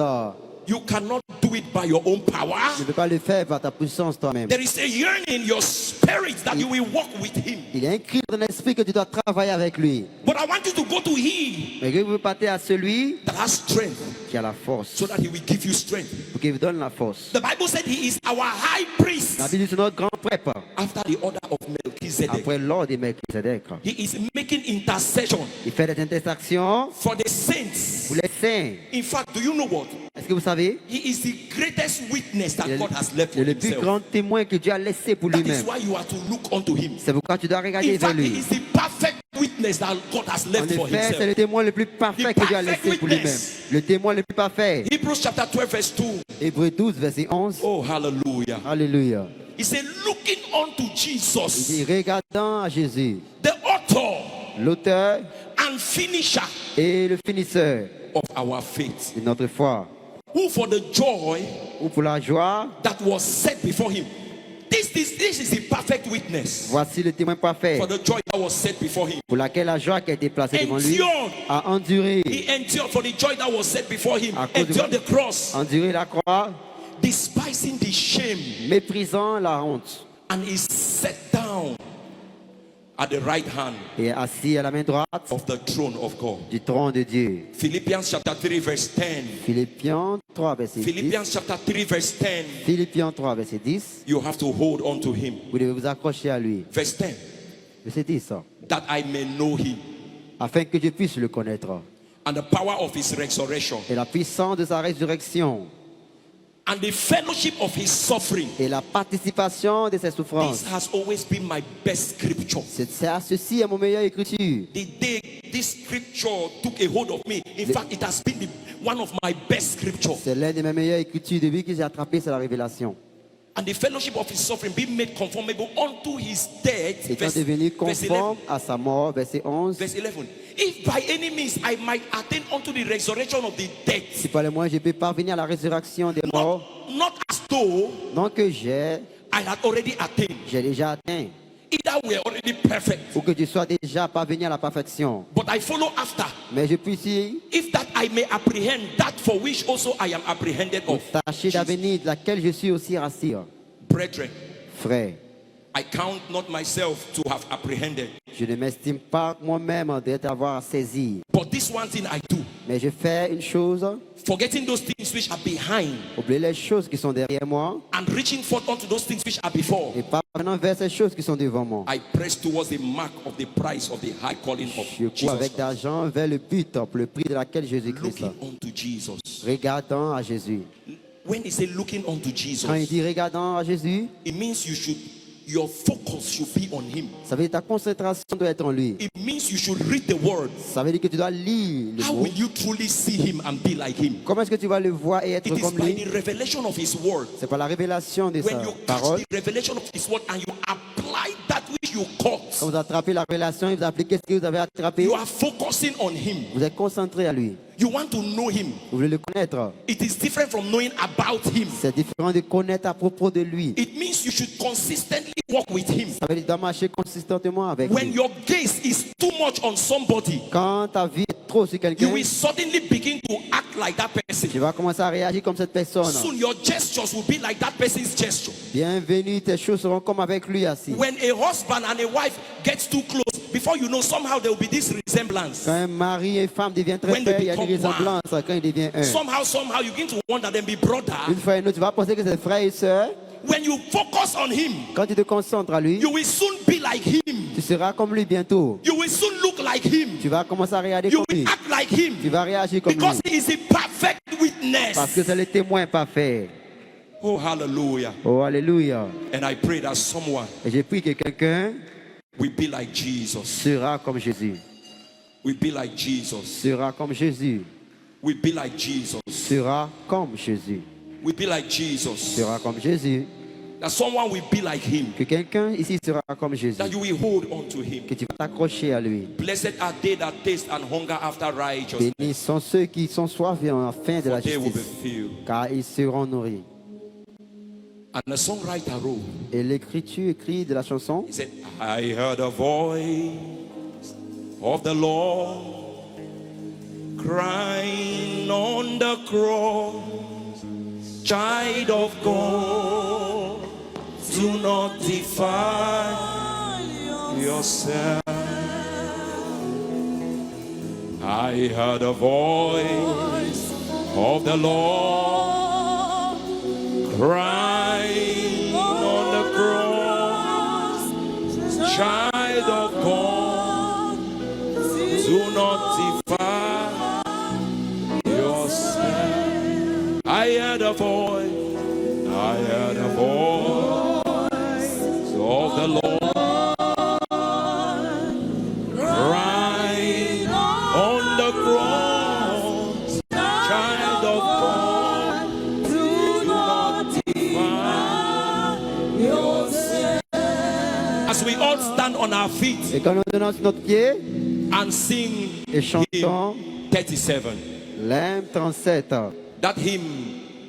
S1: you cannot do it by your own power.
S2: tu ne peux pas le faire par ta puissance toi-même.
S1: There is a yearning in your spirit that you will walk with Him.
S2: Il y a un cri dans l'esprit que tu dois travailler avec lui.
S1: But I want you to go to Him
S2: Mais que vous partez à celui
S1: that has strength
S2: qui a la force,
S1: so that He will give you strength.
S2: pour qu'il vous donne la force.
S1: The Bible said He is our high priest
S2: La Bible dit c'est notre grand prêtre,
S1: after the order of Melchizedek.
S2: après l'ordre de Melchizedek.
S1: He is making intercession
S2: Il fait des intercessions
S1: for the saints.
S2: pour les saints.
S1: In fact, do you know what?
S2: Est-ce que vous savez?
S1: He is the greatest witness that
S2: Il est
S1: God has left
S2: il est
S1: for
S2: le plus
S1: Himself.
S2: grand témoin que Dieu a laissé pour
S1: That is
S2: lui-même.
S1: why you are to look unto Him.
S2: C'est pourquoi tu dois regarder
S1: In
S2: vers
S1: fact, He
S2: lui.
S1: is the perfect witness that God has
S2: En
S1: left for
S2: effet, c'est
S1: Himself.
S2: le témoin le plus parfait que Dieu a laissé pour lui-même. Le témoin le plus parfait.
S1: Hebrews chapter 12 verse 2.
S2: Hébreux 12, verset 11.
S1: Oh, hallelujah.
S2: Alléluia.
S1: He said, looking unto
S2: Il
S1: Jesus,
S2: dit, regardant à Jésus,
S1: the author
S2: l'auteur
S1: and finisher
S2: et le finisseur
S1: of our faith,
S2: de notre foi,
S1: who for the joy
S2: ou pour la joie,
S1: that was set before him. This is the perfect witness.
S2: voici le témoin parfait,
S1: For the joy that was set before him.
S2: pour laquelle la joie qui a été placée devant lui
S1: Endured.
S2: a enduré,
S1: He endured for the joy that was set before him.
S2: À cause de-
S1: Endured the cross,
S2: enduré la croix,
S1: despising the shame,
S2: méprisant la honte,
S1: and is set down at the right hand
S2: et assis à la main droite
S1: of the throne of God.
S2: du trône de Dieu.
S1: Philippians chapter 3 verse 10.
S2: Philippiens 3, verset 10.
S1: Philippians chapter 3 verse 10.
S2: Philippiens 3, verset 10.
S1: You have to hold on to him.
S2: Vous devez vous accrocher à lui.
S1: Verse 10.
S2: Verset 10.
S1: That I may know him
S2: Afin que je puisse le connaître.
S1: and the power of his resurrection
S2: Et la puissance de sa résurrection.
S1: and the fellowship of his suffering.
S2: Et la participation de ses
S1: This
S2: souffrances.
S1: has always been my best scripture.
S2: Ceci est mon meilleur écriture.
S1: The day this scripture took a hold of me, in fact, it has been one of my best scriptures.
S2: C'est l'un de mes meilleures écritures depuis que j'ai attrapé c'est la révélation.
S1: And the fellowship of his suffering being made conformable unto his death.
S2: Étant devenu
S1: verse 11.
S2: conforme à sa mort, verset 11.
S1: Verse 11. If by any means I might attain unto the resurrection of the dead,
S2: Si par le moins je peux parvenir à la résurrection des morts,
S1: not as though
S2: non que j'ai
S1: I had already attained,
S2: déjà atteint,
S1: either we are already perfect,
S2: ou que je sois déjà parvenu à la perfection.
S1: but I follow after,
S2: Mais je puisse y
S1: if that I may apprehend that for which also I am apprehended of.
S2: tâcher d'avenir, de laquelle je suis aussi rassis.
S1: Brethren,
S2: Frère,
S1: I count not myself to have apprehended,
S2: je ne m'estime pas moi-même d'être avoir saisi.
S1: but this one thing I do,
S2: Mais je fais une chose,
S1: forgetting those things which are behind
S2: oublier les choses qui sont derrière moi
S1: and reaching forth unto those things which are before.
S2: et pas maintenant vers ces choses qui sont devant moi.
S1: I press towards the mark of the price of the high calling of
S2: Je cours
S1: Jesus
S2: avec
S1: Christ.
S2: d'argent vers le but, pour le prix de laquelle Jésus-Christ.
S1: Looking unto Jesus.
S2: Regardant à Jésus.
S1: When he say looking unto Jesus,
S2: Quand il dit regardant à Jésus,
S1: it means your focus should be on him.
S2: ça veut dire ta concentration doit être en lui.
S1: It means you should read the word.
S2: Ça veut dire que tu dois lire le
S1: How
S2: mot.
S1: will you truly see him and be like him?
S2: Comment est-ce que tu vas le voir et être
S1: It is
S2: comme
S1: by
S2: lui?
S1: the revelation of his word.
S2: C'est par la révélation de
S1: When
S2: sa
S1: you catch
S2: parole.
S1: the revelation of his word and you apply that which you caught,
S2: Quand vous attrapez la révélation et vous appliquez ce que vous avez attrapé,
S1: you are focusing on him.
S2: vous êtes concentré à lui.
S1: You want to know him.
S2: Vous voulez le connaître.
S1: It is different from knowing about him.
S2: C'est différent de connaître à propos de lui.
S1: It means you should consistently walk with him.
S2: Ça veut dire que tu dois marcher consistantement avec
S1: When
S2: lui.
S1: your gaze is too much on somebody,
S2: Quand ta vie est trop sur
S1: you
S2: quelqu'un,
S1: will suddenly begin to act like that person.
S2: tu vas commencer à réagir comme cette personne.
S1: Soon your gestures will be like that person's gesture.
S2: Bienvenue, tes choses seront comme avec lui assis.
S1: When a husband and a wife gets too close, before you know, somehow there will be this resemblance.
S2: Quand un mari et une femme deviennent très
S1: When they
S2: près, il y a une
S1: become
S2: ressemblance quand il devient un.
S1: Somehow you begin to wonder them be brother.
S2: Une fois et une autre, tu vas penser que c'est frère et soeur.
S1: When you focus on him,
S2: Quand tu te concentres à lui,
S1: you will soon be like him.
S2: tu seras comme lui bientôt.
S1: You will soon look like him.
S2: Tu vas commencer à regarder
S1: You
S2: comme
S1: will
S2: lui.
S1: act like him.
S2: Tu vas réagir comme lui.
S1: Because he is a perfect
S2: Parce que
S1: witness.
S2: c'est le témoin parfait.
S1: Oh, hallelujah.
S2: Oh, alléluia.
S1: And I pray that someone
S2: Et j'ai pris que quelqu'un
S1: will be like Jesus.
S2: sera comme Jésus.
S1: Will be like Jesus.
S2: Sera comme Jésus.
S1: Will be like Jesus.
S2: Sera comme Jésus.
S1: Will be like Jesus.
S2: Sera comme Jésus.
S1: That someone will be like him.
S2: Que quelqu'un ici sera comme Jésus.
S1: That you will hold on to him.
S2: Que tu vas t'accrocher à lui.
S1: Blessed are they that taste and hunger after righteousness.
S2: Bénis sont ceux qui sont soif et ont faim de la
S1: They will be
S2: justice,
S1: filled.
S2: car ils seront nourris.
S1: And the songwriter wrote,
S2: Et l'écriture écrit de la chanson,
S1: he said, I heard a voice of the Lord crying on the cross, child of God, do not defile yourself. I heard a voice of the Lord crying on the cross, child of God, do not defile yourself. I heard a voice of the Lord crying on the cross, child of God, do not defile yourself. As we all stand on our feet
S2: et quand nous donnons sur notre pied
S1: and sing
S2: et chantons
S1: hymn 37,
S2: l'hymne 37,
S1: that hymn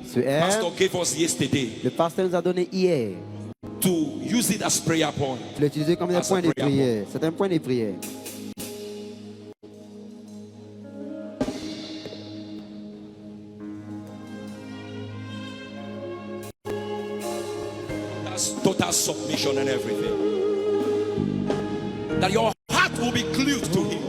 S2: ce hymne,
S1: Pastor gave us yesterday,
S2: le pasteur nous a donné hier.
S1: to use it as prayer point.
S2: Tu l'utilises comme un
S1: As a
S2: point de
S1: prayer
S2: prière. C'est un point de prière.
S1: That's total submission and everything. That your heart will be glued to him.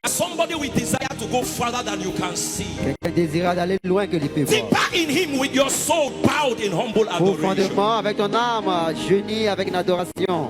S1: That somebody will desire to go further than you can see.
S2: Quelqu'un désira d'aller loin que lui peut voir.
S1: Deeper in him with your soul bowed in humble adoration.
S2: Profondément avec ton âme, genie avec une adoration.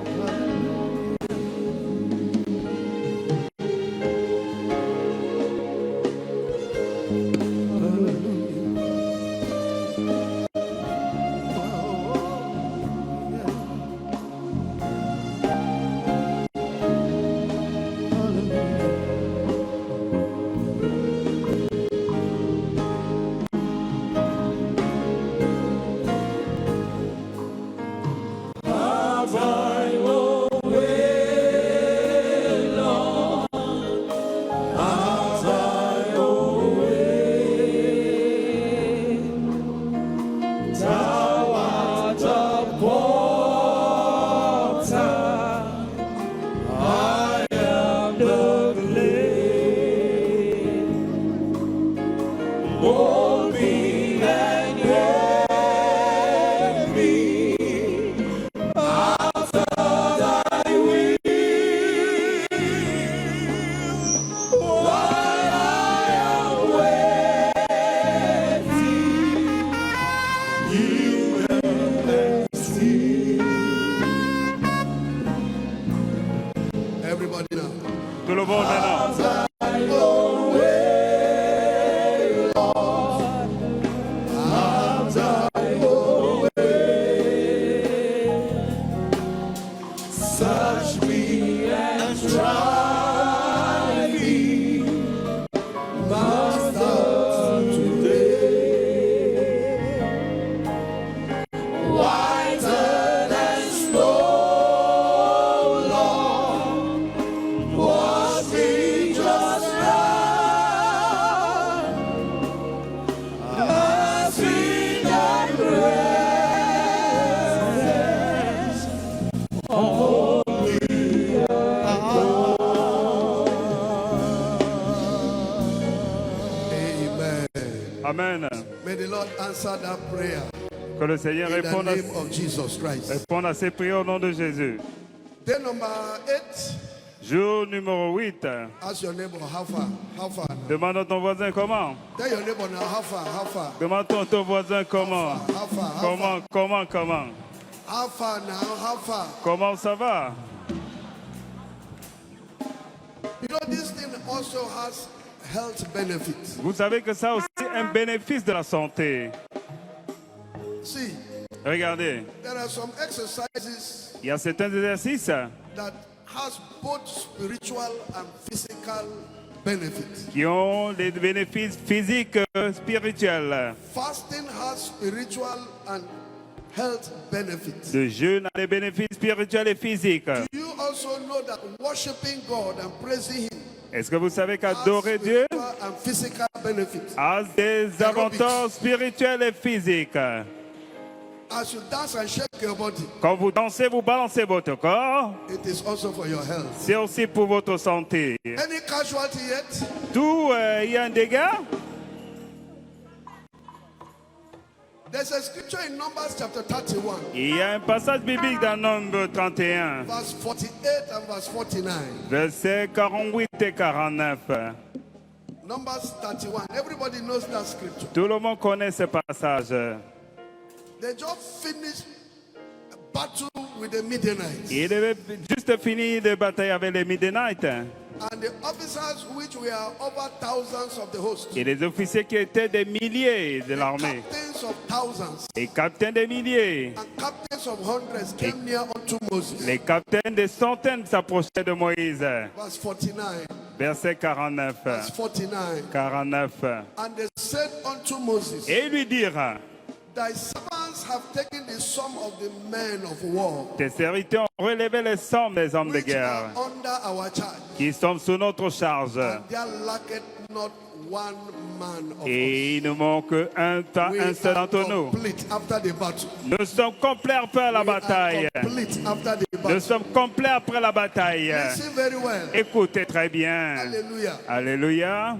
S4: Tout le monde maintenant. Amen.
S5: May the Lord answer that prayer
S4: Que le Seigneur
S5: in the
S4: réponde
S5: name of Jesus Christ.
S4: à ces prières au nom de Jésus.
S5: Day number 8.
S4: Jour numéro 8.
S5: Ask your neighbor how far. How far? Now?
S4: Demande à ton voisin comment.
S5: Tell your neighbor now how far. How far?
S4: Demande à ton voisin comment.
S5: How far? How far?
S4: Comment.
S5: How far now? How far?
S4: Comment ça va?
S5: You know this thing also has health benefits.
S4: Vous savez que ça a aussi un bénéfice de la santé.
S5: See,
S4: Regardez,
S5: there are some exercises
S4: il y a certains exercices
S5: that has both spiritual and physical benefits.
S4: qui ont des bénéfices physiques, spirituels.
S5: Fasting has spiritual and health benefits.
S4: Le jeûne a des bénéfices spirituels et physiques.
S5: Do you also know that worshiping God and praising Him
S4: Est-ce que vous savez
S5: has
S4: qu'adorer Dieu
S5: spiritual and physical benefits?
S4: a des avantages spirituels et physiques?
S5: As you dance and shake your body,
S4: Quand vous dansez, vous balancez votre corps,
S5: it is also for your health.
S4: c'est aussi pour votre santé.
S5: Any casualty yet?
S4: Tout, il y a un dégât.
S5: There's a scripture in Numbers chapter 31,
S4: Il y a un passage biblique dans Nombre 31,
S5: verse 48 and verse 49.
S4: versets 48 et 49.
S5: Numbers 31. Everybody knows that scripture.
S4: Tout le monde connaît ce passage.
S5: They just finished a battle with the Midianites.
S4: Il devait juste finir de bataille avec les Midianites.
S5: And the officers, which were over thousands of the host,
S4: Et les officiers qui étaient des milliers de l'armée.
S5: captains of thousands
S4: Les capitaines des milliers.
S5: and captains of hundreds came near unto Moses.
S4: Les capitaines des centaines s'approchaient de Moïse.
S5: Verse 49.
S4: Verset 49.
S5: Verse 49.
S4: 49.
S5: And they said unto Moses,
S4: Et lui dirent,
S5: Thy servants have taken the sum of the men of war,
S4: tes serviteurs ont relevé les sommes des hommes de
S5: which
S4: guerre
S5: are under our charge,
S4: qui sont sous notre charge.
S5: and there lacketh not one man of us.
S4: Et il nous manque un
S5: We
S4: seul
S5: are
S4: d'entre nous.
S5: complete after the battle.
S4: Nous sommes complets après la
S5: We are
S4: bataille.
S5: complete after the
S4: Nous
S5: battle.
S4: sommes complets après la bataille.
S5: Listen very well.
S4: Écoutez très bien.
S5: Hallelujah.
S4: Alléluia.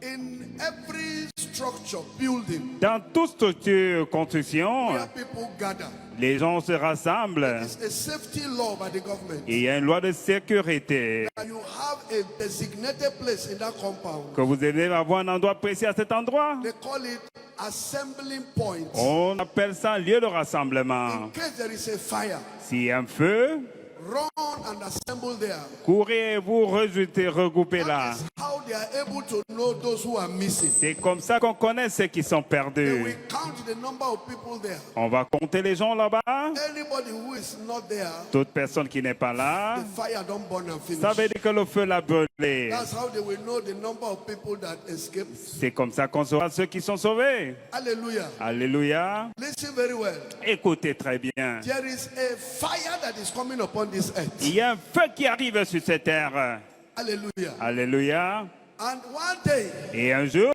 S5: In every structure, building,
S4: Dans toute structure, construction,
S5: where people gather,
S4: les gens se rassemblent.
S5: it's a safety law by the government
S4: Et il y a une loi de sécurité
S5: that you have a designated place in that compound.
S4: que vous devez avoir un endroit précis à cet endroit.
S5: They call it assembling point.
S4: On appelle ça un lieu de rassemblement.
S5: In case there is a fire,
S4: S'il y a un feu,
S5: run and assemble there.
S4: courez et vous regroupez là.
S5: That is how they are able to know those who are missing.
S4: C'est comme ça qu'on connaît ceux qui sont
S5: They
S4: perdus.
S5: will count the number of people there.
S4: On va compter les gens là-bas.
S5: Anybody who is not there,
S4: Toute personne qui n'est pas là,
S5: the fire don't burn and finish.
S4: ça veut dire que le feu l'a brûlé.
S5: That's how they will know the number of people that escaped.
S4: C'est comme ça qu'on saura ceux qui sont sauvés.
S5: Hallelujah.
S4: Alléluia.
S5: Listen very well.
S4: Écoutez très bien.
S5: There is a fire that is coming upon this earth.
S4: Il y a un feu qui arrive sur cette terre.
S5: Hallelujah.
S4: Alléluia.
S5: And one day,
S4: Et un jour,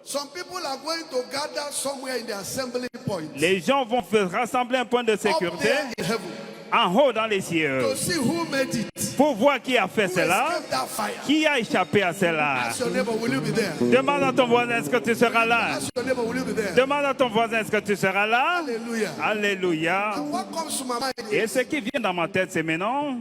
S5: some people are going to gather somewhere in the assembly point.
S4: les gens vont se rassembler à un point de
S5: Up
S4: sécurité
S5: there in heaven.
S4: en haut dans les cieux
S5: To see who made it.
S4: pour voir qui a fait
S5: Who
S4: cela,
S5: escaped that fire.
S4: qui a échappé à cela.
S5: Ask your neighbor, will you be there?
S4: Demande à ton voisin, est-ce que tu seras là?
S5: Ask your neighbor, will you be there?
S4: Demande à ton voisin, est-ce que tu seras là?
S5: Hallelujah.
S4: Alléluia.
S5: And what comes to my mind
S4: Et
S5: is,
S4: ce qui vient dans ma tête, c'est maintenant,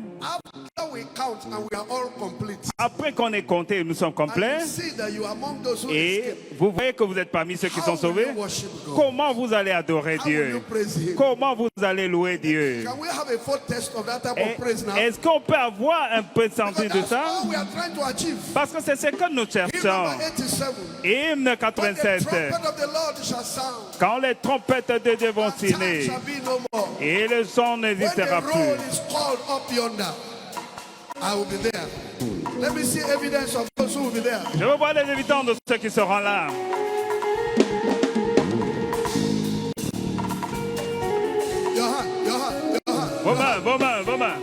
S5: we count and we are all complete,
S4: Après qu'on ait compté, nous sommes
S5: and
S4: complets.
S5: you see that you are among those who
S4: Et
S5: escape,
S4: vous voyez que vous êtes parmi ceux qui
S5: how
S4: sont
S5: will
S4: sauvés.
S5: you worship God?
S4: Comment vous allez adorer
S5: How will you
S4: Dieu?
S5: praise Him?
S4: Comment vous allez louer Dieu?
S5: Can we have a full test of that type
S4: Et
S5: of praise now?
S4: est-ce qu'on peut avoir un peu de
S5: Because
S4: sentiment de
S5: that's
S4: ça?
S5: all we are trying to achieve.
S4: Parce que c'est ce que nous
S5: Hymn
S4: cherchons.
S5: number 87.
S4: Hymne
S5: When the
S4: 87.
S5: trumpet of the Lord shall sound,
S4: Quand les trompettes de Dieu vont
S5: time
S4: sonner
S5: shall be no more.
S4: et le son
S5: When the
S4: n'existera
S5: roll
S4: plus.
S5: is called up yonder, I will be there. Let me see evidence of those who will be there.
S4: Je veux voir les évidents de ceux qui seront là.
S5: Your hand, your hand, your hand.
S4: Vos mains, vos mains, vos mains.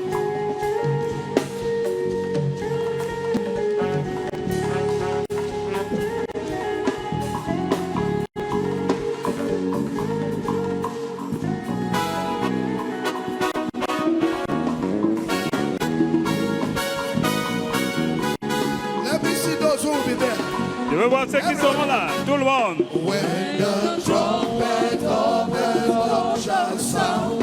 S5: Let me see those who will be there.
S4: Je veux voir ceux qui seront là. Tout le monde.
S5: When the trumpet of the Lord shall sound,